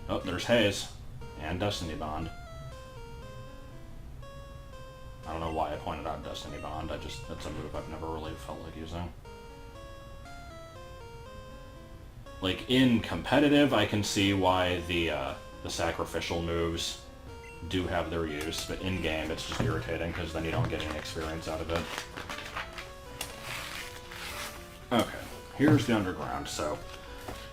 Oh, there's Haze. And Destiny Bond. I don't know why I pointed out Destiny Bond, that's a move I've never really felt like using. Like, in competitive, I can see why the sacrificial moves do have their use, but in-game it's just irritating, because then you don't get any experience out of it. Okay, here's the underground, so...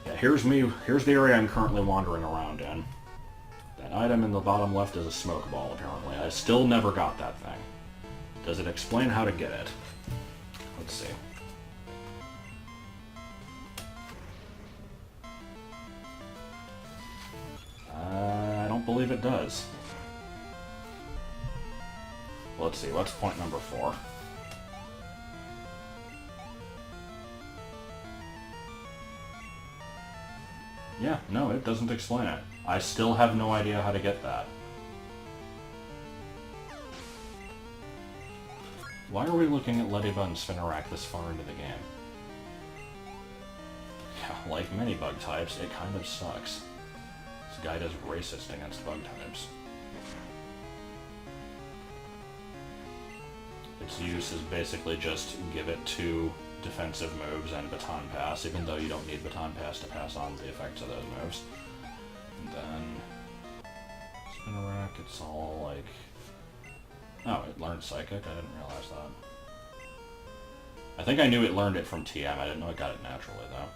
Yeah, here's the area I'm currently wandering around in. That item in the bottom left is a smoke ball, apparently. I still never got that thing. Does it explain how to get it? Let's see. I don't believe it does. Let's see, what's point number 4? Yeah, no, it doesn't explain it. I still have no idea how to get that. Why are we looking at Leddyba and Spinarak this far into the game? Yeah, like many bug types, it kind of sucks. This guide is racist against bug types. Its use is basically just give it 2 defensive moves and Baton Pass, even though you don't need Baton Pass to pass on the effects of those moves. And then Spinarak, it's all like... Oh, it learned Psychic? I didn't realize that. I think I knew it learned it from TM, I didn't know it got it naturally, though.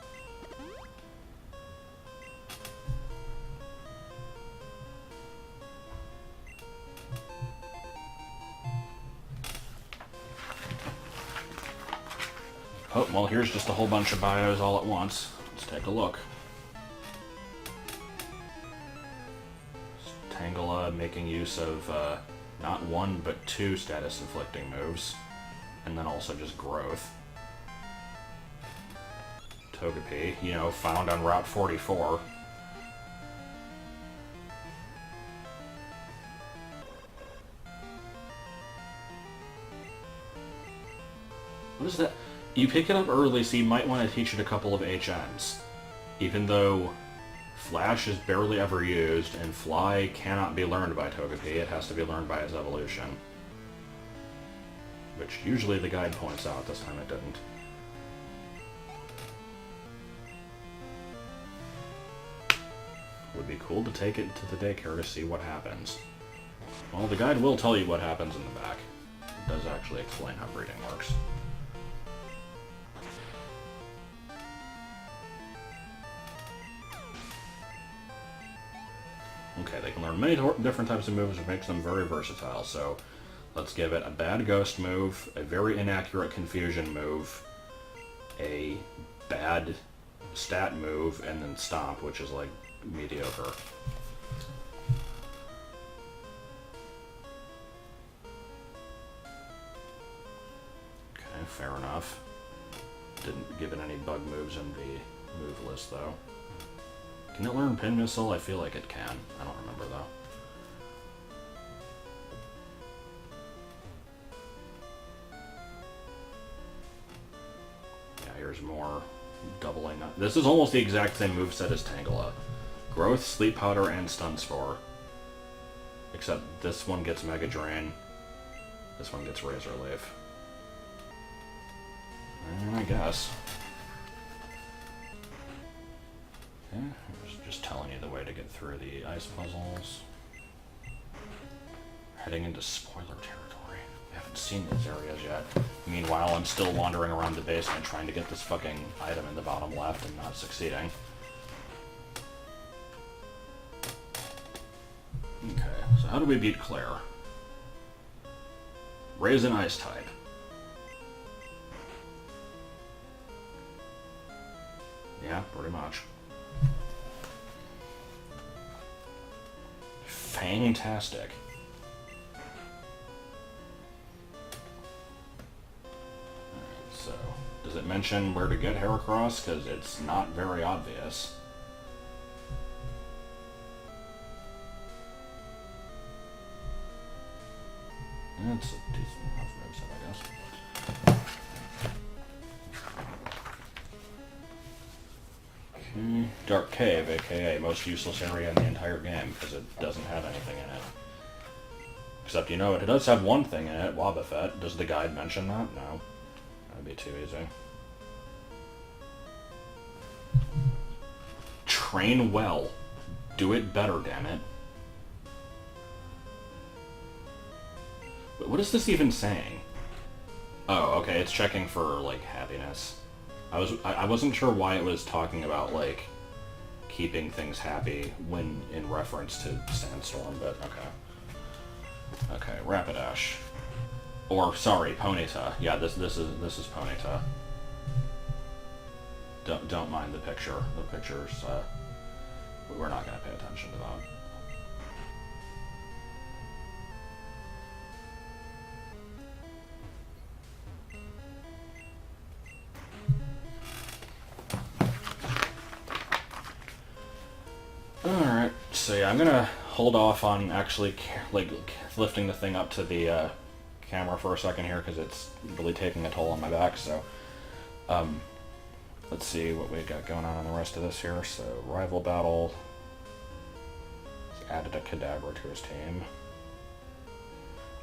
Oh, well, here's just a whole bunch of bios all at once. Let's take a look. Tangela making use of not one, but two status-inflicting moves. And then also just growth. Togepi, you know, found on Route 44. What is that? You pick it up early, so you might want to teach it a couple of HMs. Even though Flash is barely ever used, and Fly cannot be learned by Togepi, it has to be learned by its evolution. Which usually the guide points out, this time it didn't. Would be cool to take it to the daycare to see what happens. Well, the guide will tell you what happens in the back. It does actually explain how breeding works. Okay, they can learn many different types of moves, which makes them very versatile, so let's give it a bad ghost move, a very inaccurate confusion move, a bad stat move, and then stomp, which is like mediocre. Okay, fair enough. Didn't give it any bug moves in the move list, though. Can it learn Pin Missile? I feel like it can. I don't remember, though. Yeah, here's more doubling up. This is almost the exact same moveset as Tangela. Growth, Sleep Powder, and Stun Spore. Except this one gets Mega Drain. This one gets Razor Leaf. I guess. Okay, just telling you the way to get through the ice puzzles. Heading into spoiler territory. We haven't seen these areas yet. Meanwhile, I'm still wandering around the basement trying to get this fucking item in the bottom left and not succeeding. Okay, so how do we beat Claire? Raise an ice type. Yeah, pretty much. Fantastic. Alright, so does it mention where to get Heracross? Because it's not very obvious. It's a decent enough moveset, I guess. Okay. Dark Cave, aka most useless area in the entire game, because it doesn't have anything in it. Except, you know, it does have one thing in it, Wobbuffet. Does the guide mention that? No. That'd be too easy. Train well. Do it better, damn it. But what is this even saying? Oh, okay, it's checking for, like, happiness. I wasn't sure why it was talking about, like, keeping things happy when in reference to Sandstorm, but okay. Okay, Rapidash. Or, sorry, Ponyta. Yeah, this is Ponyta. Don't mind the picture. The picture's, we're not gonna pay attention to that. Alright, so yeah, I'm gonna hold off on actually like lifting the thing up to the camera for a second here because it's really taking a toll on my back, so let's see what we got going on the rest of this here. So, rival battle. He's added a Kadabra to his team.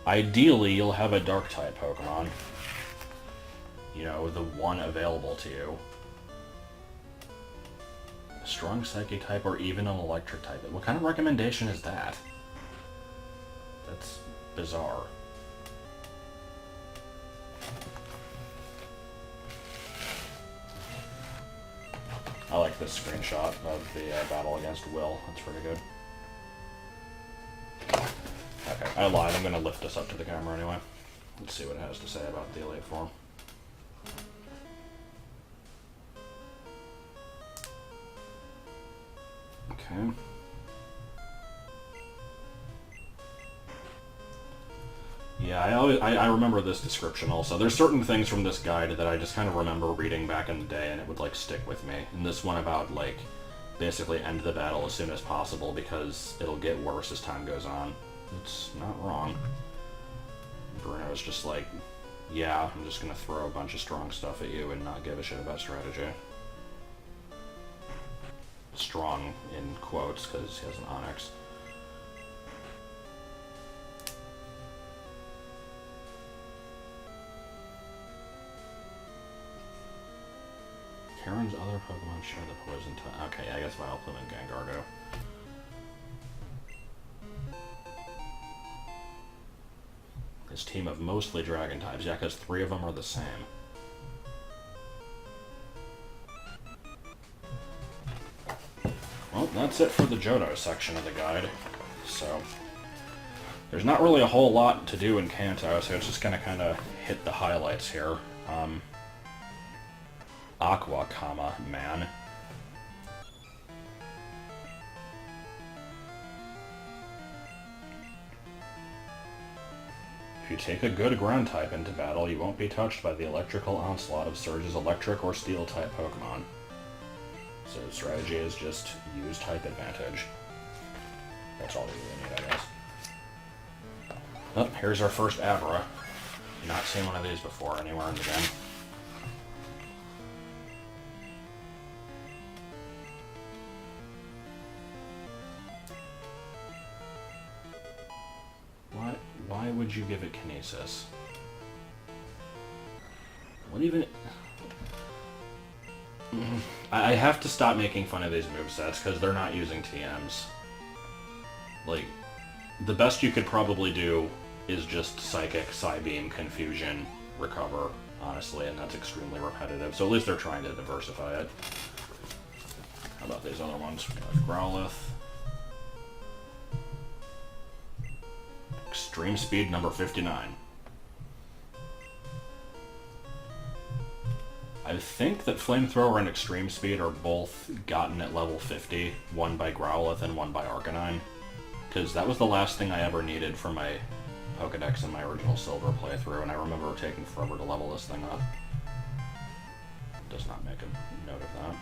Ideally, you'll have a Dark-type Pokemon. You know, the one available to you. A strong Psychic type or even an Electric type. What kind of recommendation is that? That's bizarre. I like this screenshot of the battle against Will. That's pretty good. Okay, I lied. I'm going to lift this up to the camera anyway. Let's see what it has to say about the Elite Form. Okay. Yeah, I remember this description also. There's certain things from this guide that I just kind of remember reading back in the day, and it would, like, stick with me. And this one about, like, basically end the battle as soon as possible because it'll get worse as time goes on. It's not wrong. Bruno's just like, yeah, I'm just gonna throw a bunch of strong stuff at you and not give a shit about strategy. Strong in quotes, because he has an Onyx. Karen's other Pokemon share the poison type. Okay, I guess Vileplume and Gengardo. His team of mostly Dragon types. Yeah, because 3 of them are the same. Well, that's it for the Johto section of the guide. So, there's not really a whole lot to do in Kanto, so it's just gonna kind of hit the highlights here. Aqua, man. If you take a good ground type into battle, you won't be touched by the electrical onslaught of Surge's electric or steel type Pokemon. So the strategy is just use type advantage. That's all you really need, I guess. Oh, here's our first Abra. Not seen one of these before anywhere in the game. Why would you give it Kinesis? What even... I have to stop making fun of these movesets, because they're not using TMs. Like, the best you could probably do is just Psychic, Psybeam, Confusion, Recover, honestly, and that's extremely repetitive. So at least they're trying to diversify it. How about these other ones? We got Growlithe. Extreme Speed number 59. I think that Flamethrower and Extreme Speed are both gotten at level 50, one by Growlithe and one by Arcanine. Because that was the last thing I ever needed for my Pokedex in my original Silver playthrough, and I remember taking forever to level this thing up. Does not make a note of that.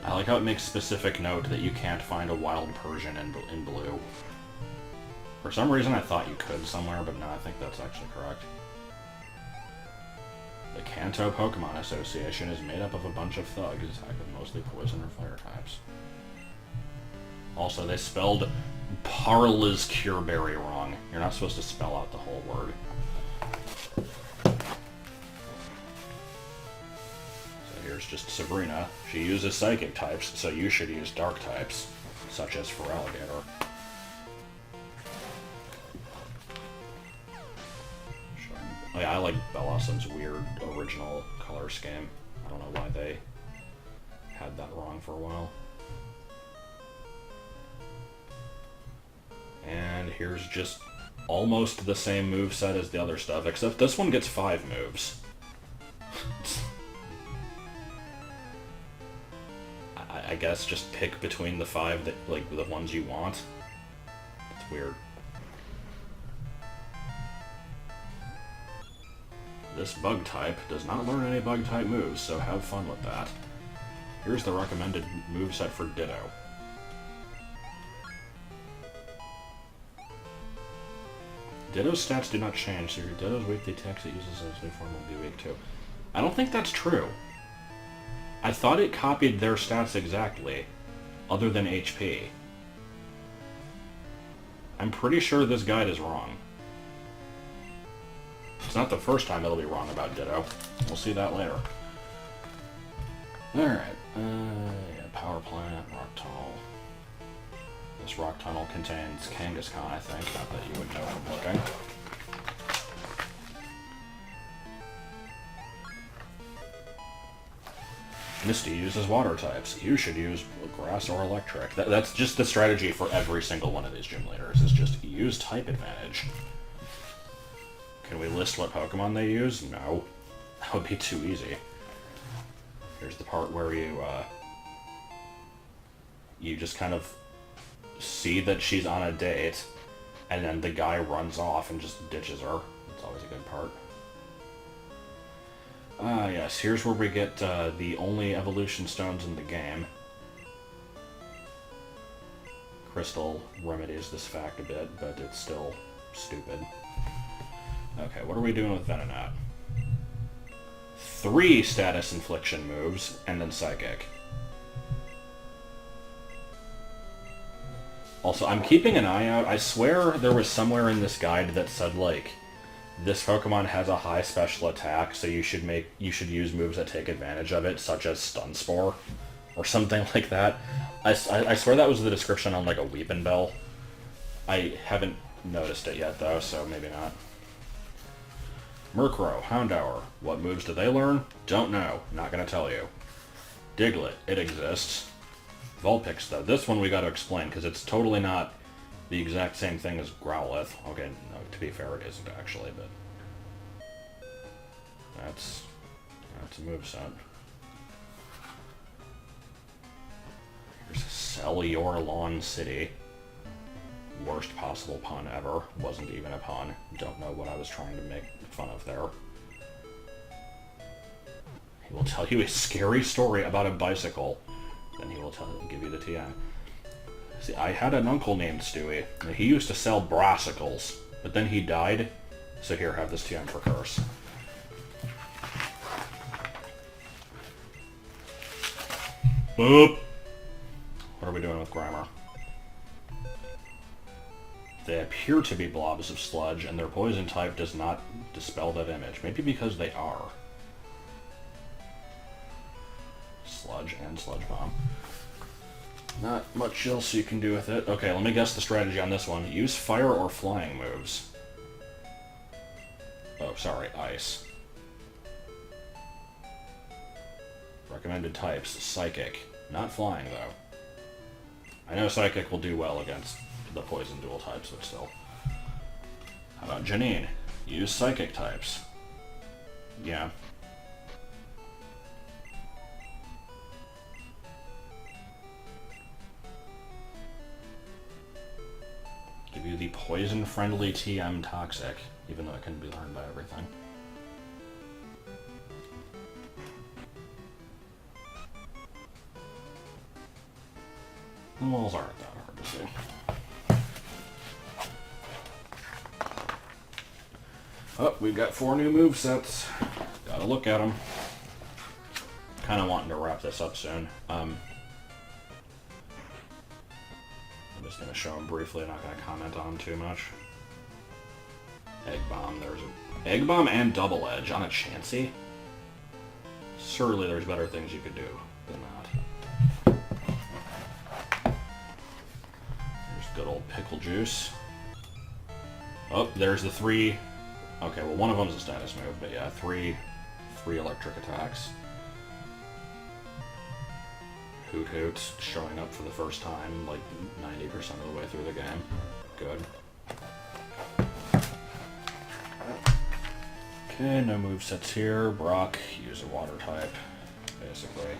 I like how it makes specific note that you can't find a wild Persian in blue. For some reason I thought you could somewhere, but no, I think that's actually correct. The Kanto Pokemon Association is made up of a bunch of thugs, with mostly poison or fire types. Also, they spelled Parla's Cureberry wrong. You're not supposed to spell out the whole word. Here's just Sabrina. She uses Psychic types, so you should use Dark types, such as Feraligatr. Oh yeah, I like Bellossum's weird original color scheme. I don't know why they had that wrong for a while. And here's just almost the same moveset as the other stuff, except this one gets 5 moves. I guess just pick between the 5 that, like, the ones you want. It's weird. This bug type does not learn any bug type moves, so have fun with that. Here's the recommended moveset for Ditto. Ditto's stats do not change, so your Ditto's weekly attacks it uses as new form will be weak too. I don't think that's true. I thought it copied their stats exactly, other than HP. I'm pretty sure this guide is wrong. It's not the first time it'll be wrong about Ditto. We'll see that later. Alright, yeah, Power Plant, Rock Tunnel. This rock tunnel contains Kangaskhan, I think, not that you would know from looking. Misty uses water types. You should use grass or electric. That's just the strategy for every single one of these gym leaders, is just use type advantage. Can we list what Pokemon they use? No. That would be too easy. Here's the part where you just kind of see that she's on a date, and then the guy runs off and just ditches her. That's always a good part. Ah, yes, here's where we get the only evolution stones in the game. Crystal remedies this fact a bit, but it's still stupid. Okay, what are we doing with Venonat? 3 status infliction moves, and then Psychic. Also, I'm keeping an eye out. I swear there was somewhere in this guide that said, like, this Pokemon has a high special attack, so you should use moves that take advantage of it, such as Stun Spore, or something like that. I swear that was the description on, like, a Weepin' Bell. I haven't noticed it yet, though, so maybe not. Murkrow, Houndour. What moves do they learn? Don't know. Not gonna tell you. Diglett. It exists. Vulpix, though. This one we gotta explain, because it's totally not the exact same thing as Growlithe. Okay, no, to be fair, it isn't, actually, but... That's a moveset. Here's Celeorlawn City. Worst possible pun ever. Wasn't even a pun. Don't know what I was trying to make fun of there. He will tell you a scary story about a bicycle. Then he will give you the TM. See, I had an uncle named Stewie. And he used to sell brassicles. But then he died. So here, have this TM for Curse. Boop! What are we doing with Grammar? They appear to be blobs of sludge, and their poison type does not dispel that image. Maybe because they are. Sludge and Sludge Bomb. Not much else you can do with it. Okay, let me guess the strategy on this one. Use fire or flying moves. Oh, sorry, ice. Recommended types, Psychic. Not flying, though. I know Psychic will do well against the poison dual types, but still. How about Janine? Use Psychic types. Yeah. Give you the poison-friendly TM Toxic, even though it can be learned by everything. The walls aren't that hard to see. Oh, we've got 4 new movesets. Gotta look at them. Kind of wanting to wrap this up soon. I'm just going to show them briefly. I'm not going to comment on them too much. Egg Bomb. There's an Egg Bomb and Double Edge on a Chansey. Surely there's better things you could do than that. There's good old Pickle Juice. Oh, there's the 3... Okay, well, one of them's a status move, but yeah, three electric attacks. Hoot Hoot showing up for the first time, like 90% of the way through the game. Good. Okay, no movesets here. Brock, use a water type, basically.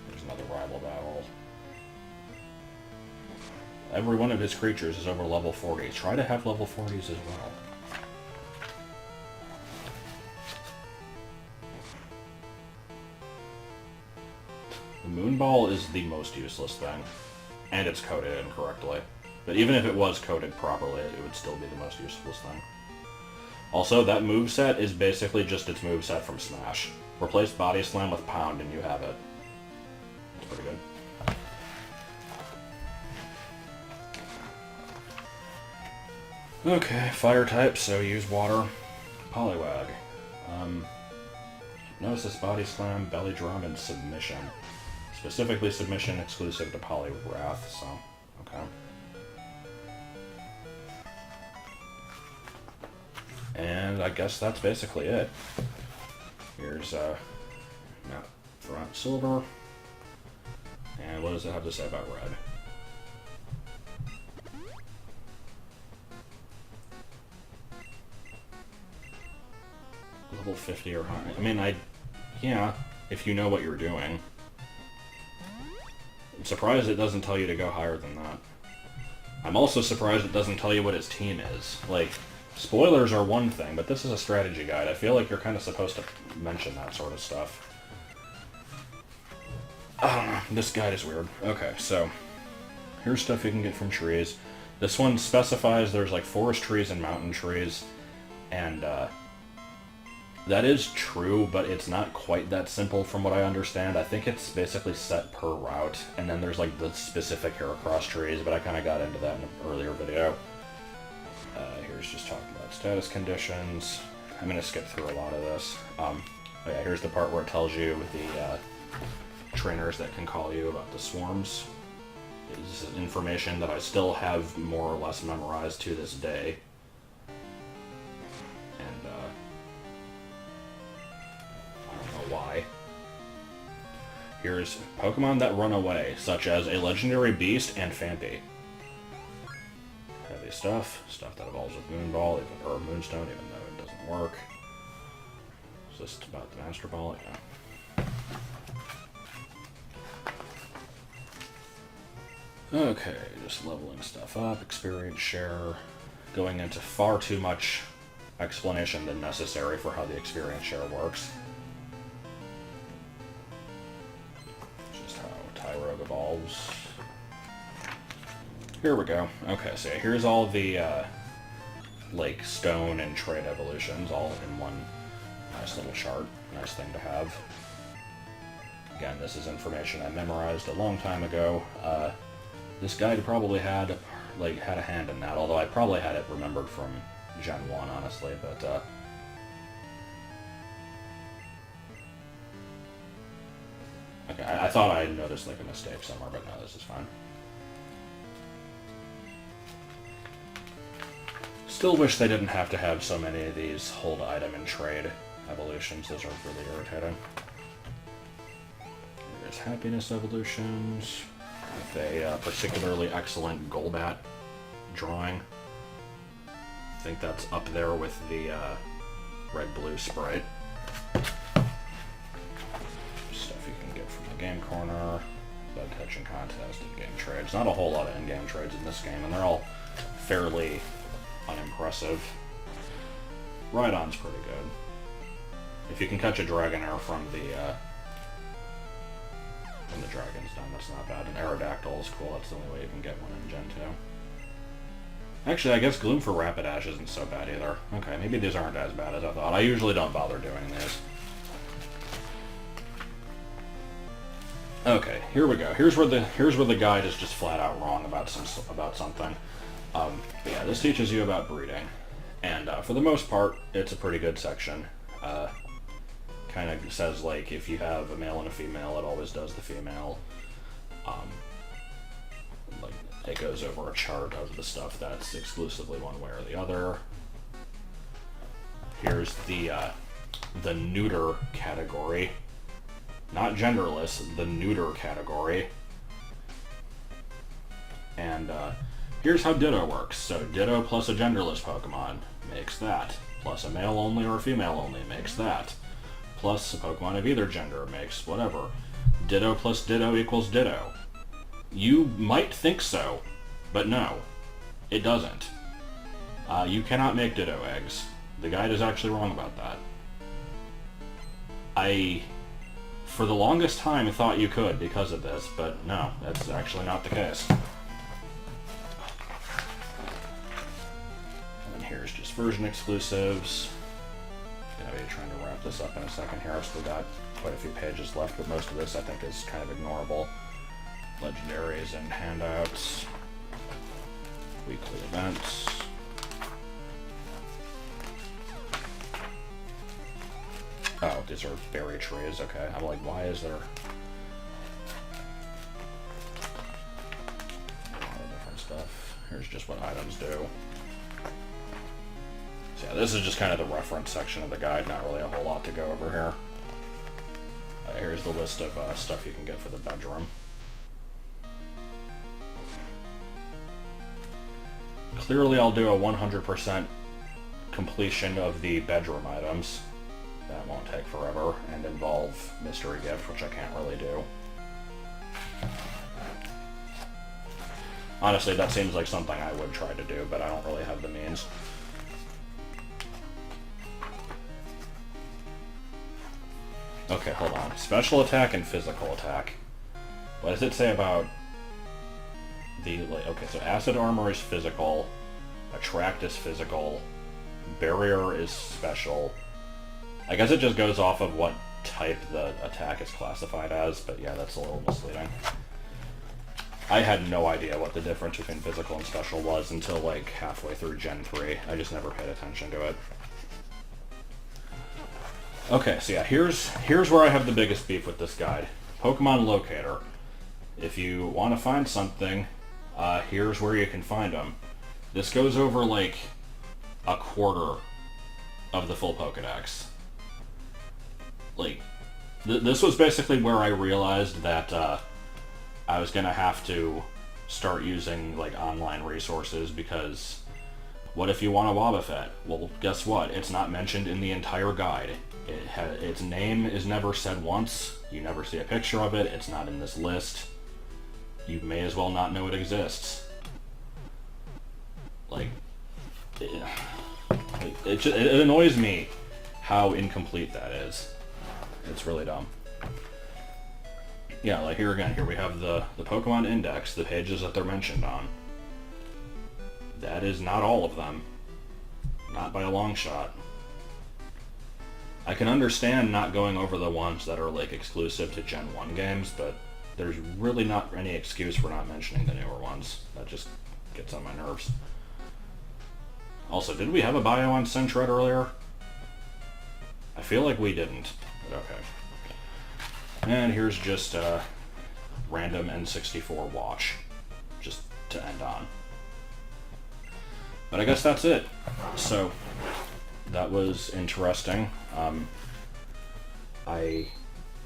There's another rival battle. Every one of his creatures is over level 40. Try to have level 40s as well. The Moonball is the most useless thing, and it's coded incorrectly. But even if it was coded properly, it would still be the most useless thing. Also, that moveset is basically just its moveset from Smash. Replace Body Slam with Pound and you have it. It's pretty good. Okay, fire type, so use water. Poliwag. Hypnosis, Body Slam, Belly Drum, and Submission. Specifically Submission exclusive to Poliwrath, so, okay. And I guess that's basically it. Here's, front silver. And what does it have to say about red? Level 50 or higher. I mean, yeah, if you know what you're doing. I'm surprised it doesn't tell you to go higher than that. I'm also surprised it doesn't tell you what his team is. Like, spoilers are one thing, but this is a strategy guide. I feel like you're kind of supposed to mention that sort of stuff. I don't know. This guide is weird. Okay, so here's stuff you can get from trees. This one specifies there's like forest trees and mountain trees, and that is true, but it's not quite that simple from what I understand. I think it's basically set per route, and then there's like the specific Heracross trees, but I kind of got into that in an earlier video. Here's just talking about status conditions. I'm going to skip through a lot of this. Oh yeah, here's the part where it tells you the trainers that can call you about the swarms. This is information that I still have more or less memorized to this day. And, I don't know why. Here's Pokemon that run away, such as a legendary beast and Phanpy. Heavy stuff that evolves with Moonball, or Moonstone, even though it doesn't work. Is this about the Master Ball? Yeah. Okay, just leveling stuff up, experience share, going into far too much explanation than necessary for how the experience share works. Just how Tyrogue evolves. Here we go. Okay, so here's all the, like, stone and trade evolutions all in one nice little chart. Nice thing to have. Again, this is information I memorized a long time ago. This guide probably had a hand in that, although I probably had it remembered from Gen 1, honestly, but, okay, I thought I had noticed, like, a mistake somewhere, but no, this is fine. Still wish they didn't have to have so many of these hold item and trade evolutions. Those are really irritating. There's happiness evolutions. With a particularly excellent Golbat drawing. I think that's up there with the red-blue sprite. Stuff you can get from the game corner, bug catching contest, in-game trades. Not a whole lot of in-game trades in this game, and they're all fairly unimpressive. Rhydon's pretty good. If you can catch a Dragonair from the Dragon's done, that's not bad. An Aerodactyl is cool, that's the only way you can get one in Gen 2. Actually, I guess Gloom for Rapidash isn't so bad either. Okay, maybe these aren't as bad as I thought. I usually don't bother doing these. Okay, here we go. Here's where the guide is just flat out wrong about something. Yeah, this teaches you about breeding, and for the most part, it's a pretty good section. Kind of says, like, if you have a male and a female, it always does the female. Like, it goes over a chart of the stuff that's exclusively one way or the other. Here's the neuter category. Not genderless, the neuter category. And here's how Ditto works. So Ditto plus a genderless Pokemon makes that. Plus a male only or a female only makes that. Plus a Pokemon of either gender makes whatever. Ditto plus Ditto equals Ditto. You might think so, but no, it doesn't. You cannot make Ditto eggs. The guide is actually wrong about that. I, for the longest time, thought you could because of this, but no, that's actually not the case. And here's just version exclusives. Gonna be trying to wrap this up in a second here. I've still got quite a few pages left, but most of this I think is kind of ignorable. Legendaries and handouts. Weekly events. Oh, these are berry trees, okay. I'm like, why is there a lot of different stuff? Here's just what items do. So yeah, this is just kind of the reference section of the guide, not really a whole lot to go over here. Here's the list of stuff you can get for the bedroom. Clearly I'll do a 100% completion of the bedroom items. That won't take forever and involve Mystery Gift, which I can't really do. Honestly, that seems like something I would try to do, but I don't really have the means. Okay, hold on. Special attack and physical attack. What does it say about the... Okay, so Acid Armor is physical, Attract is physical, Barrier is special. I guess it just goes off of what type the attack is classified as, but yeah, that's a little misleading. I had no idea what the difference between physical and special was until like halfway through Gen 3. I just never paid attention to it. Okay, so yeah, here's where I have the biggest beef with this guide. Pokemon Locator. If you want to find something, here's where you can find them. This goes over like a quarter of the full Pokedex. Like, this was basically where I realized that I was gonna have to start using like online resources, because what if you want a Wobbuffet? Well, guess what? It's not mentioned in the entire guide. Its name is never said once. You never see a picture of it. It's not in this list. You may as well not know it exists. Like, it annoys me how incomplete that is. It's really dumb. Yeah, like here again, here we have the Pokemon Index, the pages that they're mentioned on. That is not all of them. Not by a long shot. I can understand not going over the ones that are like exclusive to Gen 1 games, but there's really not any excuse for not mentioning the newer ones. That just gets on my nerves. Also, did we have a bio on Sentret earlier? I feel like we didn't, but okay. And here's just a random N64 watch, just to end on. But I guess that's it. So, that was interesting. I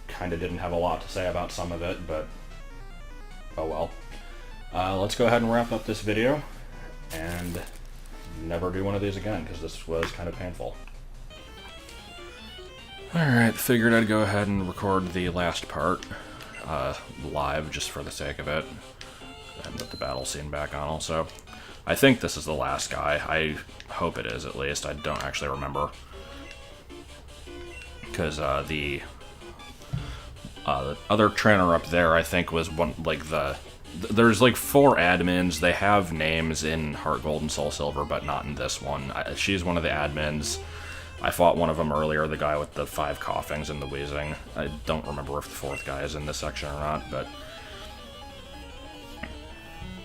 kind of didn't have a lot to say about some of it, but oh well. Let's go ahead and wrap up this video, and never do one of these again, because this was kind of painful. Alright, figured I'd go ahead and record the last part live, just for the sake of it. And put the battle scene back on also. I think this is the last guy. I hope it is, at least. I don't actually remember. Because the other trainer up there, I think, was one, like, there's like 4 admins. They have names in Heart Gold and Soul Silver, but not in this one. She's one of the admins. I fought one of them earlier, the guy with the 5 coughings and the wheezing. I don't remember if the 4th guy is in this section or not, but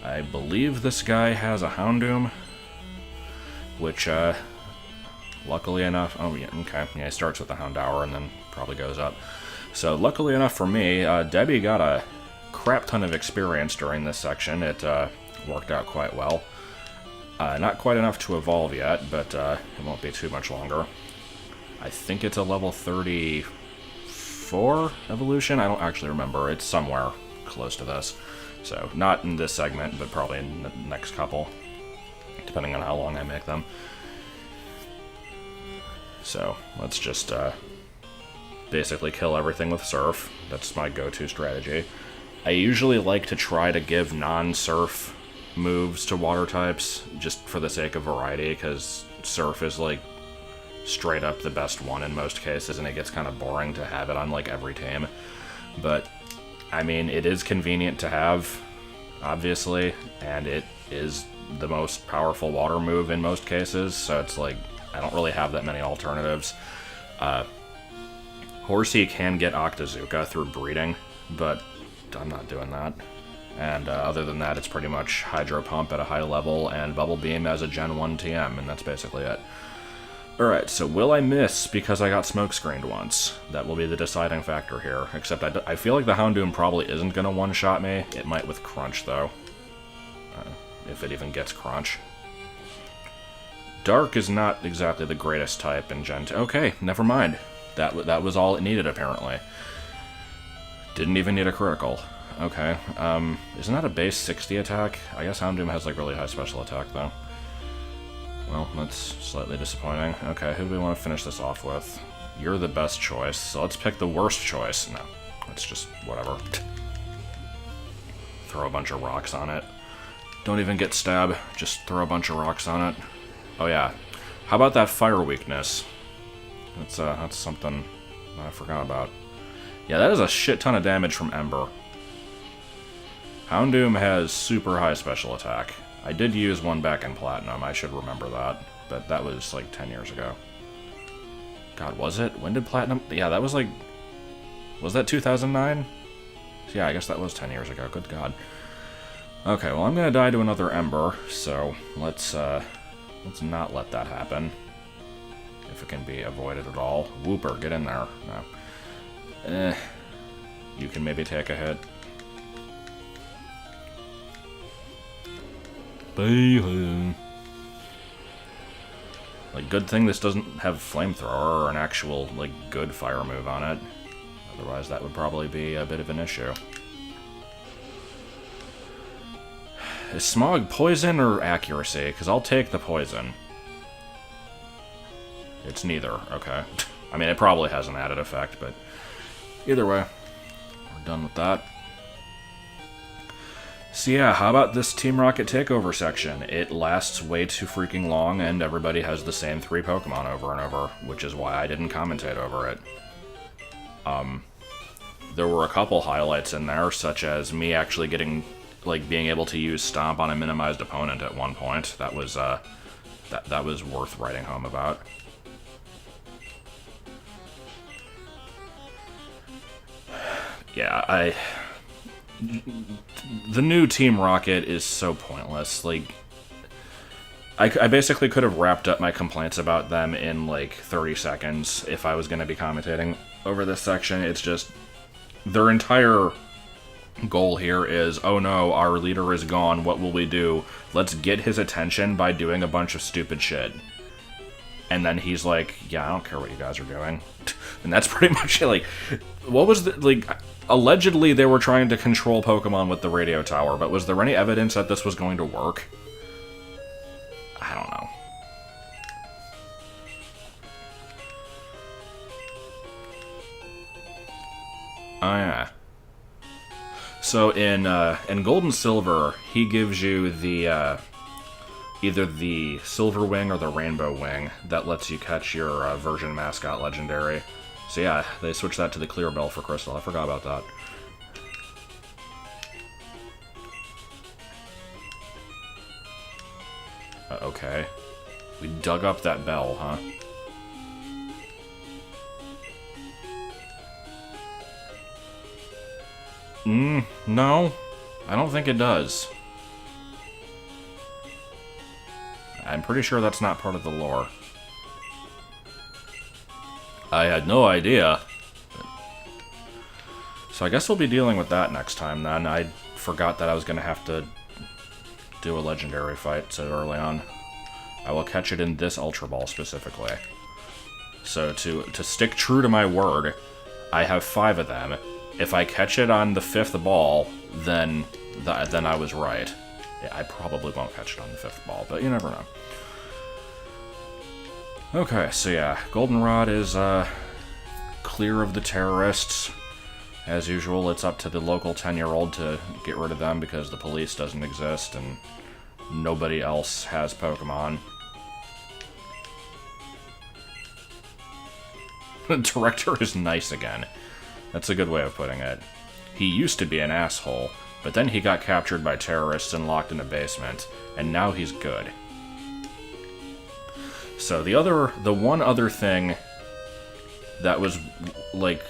I believe this guy has a Houndoom, which, luckily enough... Oh, yeah, okay. Yeah, he starts with the Houndour and then probably goes up. So, luckily enough for me, Debbie got a crap ton of experience during this section. It worked out quite well. Not quite enough to evolve yet, but it won't be too much longer. I think it's a level 34 evolution? I don't actually remember. It's somewhere close to this. So, not in this segment, but probably in the next couple, depending on how long I make them. So, let's just basically kill everything with Surf. That's my go-to strategy. I usually like to try to give non-Surf moves to water types, just for the sake of variety, because Surf is like straight up the best one in most cases, and it gets kind of boring to have it on like every team. But I mean, it is convenient to have, obviously, and it is the most powerful water move in most cases, so it's like I don't really have that many alternatives. Horsey can get Octazooka through breeding, but I'm not doing that. And other than that, it's pretty much Hydro Pump at a high level and Bubble Beam as a Gen 1 TM, and that's basically it. Alright, so will I miss because I got smokescreened once? That will be the deciding factor here, except I feel like the Houndoom probably isn't going to one-shot me. It might with Crunch, though. If it even gets Crunch. Dark is not exactly the greatest type in Gen 2. Okay, never mind. That was all it needed, apparently. Didn't even need a critical. Okay, isn't that a base 60 attack? I guess Houndoom has, like, really high special attack, though. Well, that's slightly disappointing. Okay, who do we want to finish this off with? You're the best choice, so let's pick the worst choice. No, it's just whatever. Throw a bunch of rocks on it. Don't even get stabbed, just throw a bunch of rocks on it. Oh yeah, how about that fire weakness? That's something I forgot about. Yeah, that is a shit ton of damage from Ember. Houndoom has super high special attack. I did use one back in Platinum, I should remember that. But that was like 10 years ago. God, was it? When did Platinum... Yeah, that was like... Was that 2009? Yeah, I guess that was 10 years ago. Good God. Okay, well, I'm gonna die to another Ember, so let's not let that happen. If it can be avoided at all. Whooper, get in there. No. You can maybe take a hit. Like, good thing this doesn't have Flamethrower or an actual, like, good fire move on it. Otherwise, that would probably be a bit of an issue. Is Smog poison or accuracy? Because I'll take the poison. It's neither, okay. I mean, it probably has an added effect, but either way, we're done with that. So yeah, how about this Team Rocket takeover section? It lasts way too freaking long, and everybody has the same 3 Pokemon over and over, which is why I didn't commentate over it. There were a couple highlights in there, such as me actually getting, like, being able to use Stomp on a minimized opponent at one point. That was, that was worth writing home about. Yeah, the new Team Rocket is so pointless. Like, I basically could have wrapped up my complaints about them in, like, 30 seconds if I was going to be commentating over this section. It's just, their entire goal here is, oh no, our leader is gone, what will we do? Let's get his attention by doing a bunch of stupid shit. And then he's like, yeah, I don't care what you guys are doing. And that's pretty much it. Like, what was the, like, allegedly they were trying to control Pokemon with the radio tower, but was there any evidence that this was going to work? I don't know. Oh yeah. So in Gold and Silver, he gives you the either the Silver Wing or the Rainbow Wing that lets you catch your version mascot legendary. So yeah, they switched that to the Clear Bell for Crystal. I forgot about that. Okay. We dug up that bell, huh? No. I don't think it does. I'm pretty sure that's not part of the lore. I had no idea. So I guess we'll be dealing with that next time then. I forgot that I was going to have to do a legendary fight so early on. I will catch it in this Ultra Ball specifically. So to stick true to my word, I have 5 of them. If I catch it on the 5th ball, then I was right. Yeah, I probably won't catch it on the 5th ball, but you never know. Okay, so yeah, Goldenrod is clear of the terrorists. As usual, it's up to the local 10-year-old to get rid of them because the police doesn't exist and nobody else has Pokemon. The director is nice again. That's a good way of putting it. He used to be an asshole, but then he got captured by terrorists and locked in a basement, and now he's good. So the one other thing that was, like,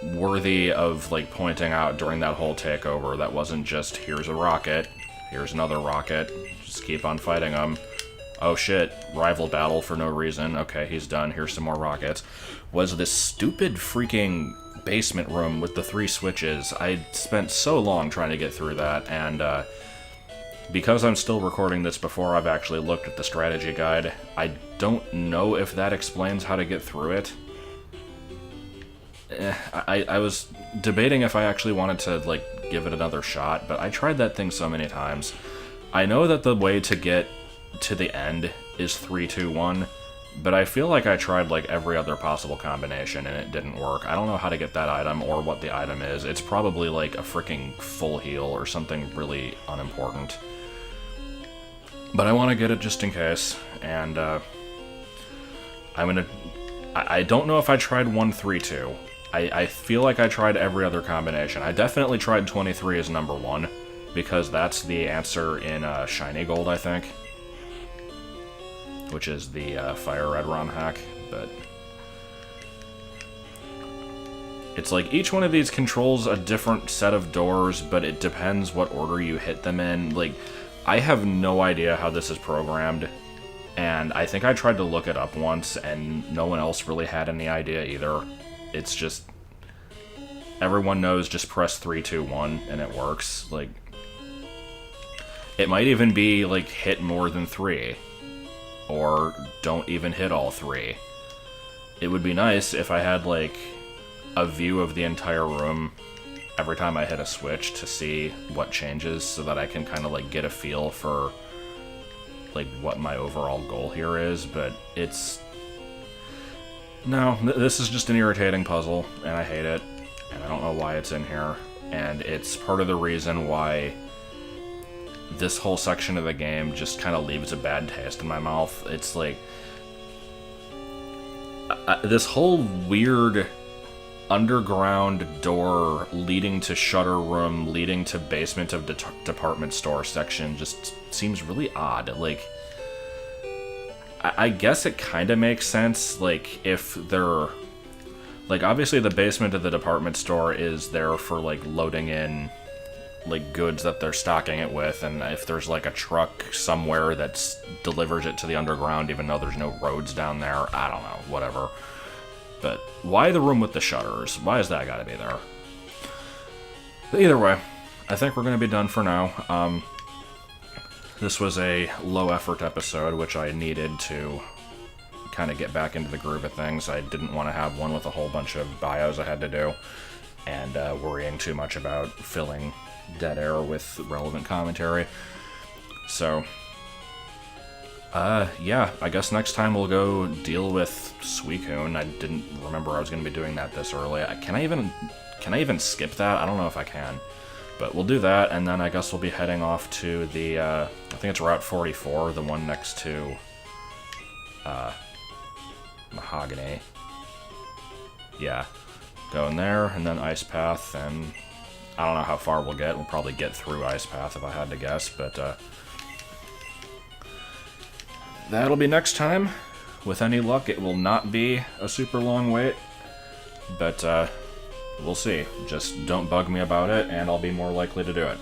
worthy of, like, pointing out during that whole takeover that wasn't just, here's a rocket, here's another rocket, just keep on fighting them. Oh shit, rival battle for no reason, okay, he's done, here's some more rockets, was this stupid freaking basement room with the 3 switches. I spent so long trying to get through that, and because I'm still recording this before I've actually looked at the strategy guide, I don't know if that explains how to get through it. I was debating if I actually wanted to, like, give it another shot, but I tried that thing so many times. I know that the way to get to the end is 3, 2, 1, But I feel like I tried like every other possible combination and it didn't work. I don't know how to get that item or what the item is. It's probably like a freaking full heal or something really unimportant. But I want to get it just in case, and I don't know if I tried 132. I feel like I tried every other combination. I definitely tried 23 as number 1, because that's the answer in Shiny Gold, I think. Which is the Fire Red ROM hack, but... It's like each one of these controls a different set of doors, but it depends what order you hit them in. Like, I have no idea how this is programmed, and I think I tried to look it up once, and no one else really had any idea either. It's just... Everyone knows just press 3, 2, 1, and it works. Like... It might even be, like, hit more than 3. Or don't even hit all 3. It would be nice if I had, like, a view of the entire room every time I hit a switch to see what changes, so that I can kind of, like, get a feel for, like, what my overall goal here is, but it's... No, this is just an irritating puzzle, and I hate it, and I don't know why it's in here, and it's part of the reason why this whole section of the game just kind of leaves a bad taste in my mouth. It's like... this whole weird underground door leading to Shutter Room, leading to basement of department store section just seems really odd. Like, I guess it kind of makes sense, like, if they're... Like, obviously the basement of the department store is there for, like, loading in like goods that they're stocking it with, and if there's like a truck somewhere that delivers it to the underground even though there's no roads down there, I don't know, whatever. But why the room with the shutters? Why has that gotta be there? But either way, I think we're gonna be done for now. This was a low effort episode, which I needed to kind of get back into the groove of things. I didn't want to have one with a whole bunch of bios I had to do, and worrying too much about filling dead air with relevant commentary. So, yeah, I guess next time we'll go deal with Suicune. I didn't remember I was going to be doing that this early. Can I even skip that? I don't know if I can. But we'll do that, and then I guess we'll be heading off to the, I think it's Route 44, the one next to, Mahogany. Yeah. Going there, and then Ice Path, and I don't know how far we'll get. We'll probably get through Ice Path if I had to guess, but that'll be next time. With any luck, it will not be a super long wait, but we'll see. Just don't bug me about it, and I'll be more likely to do it.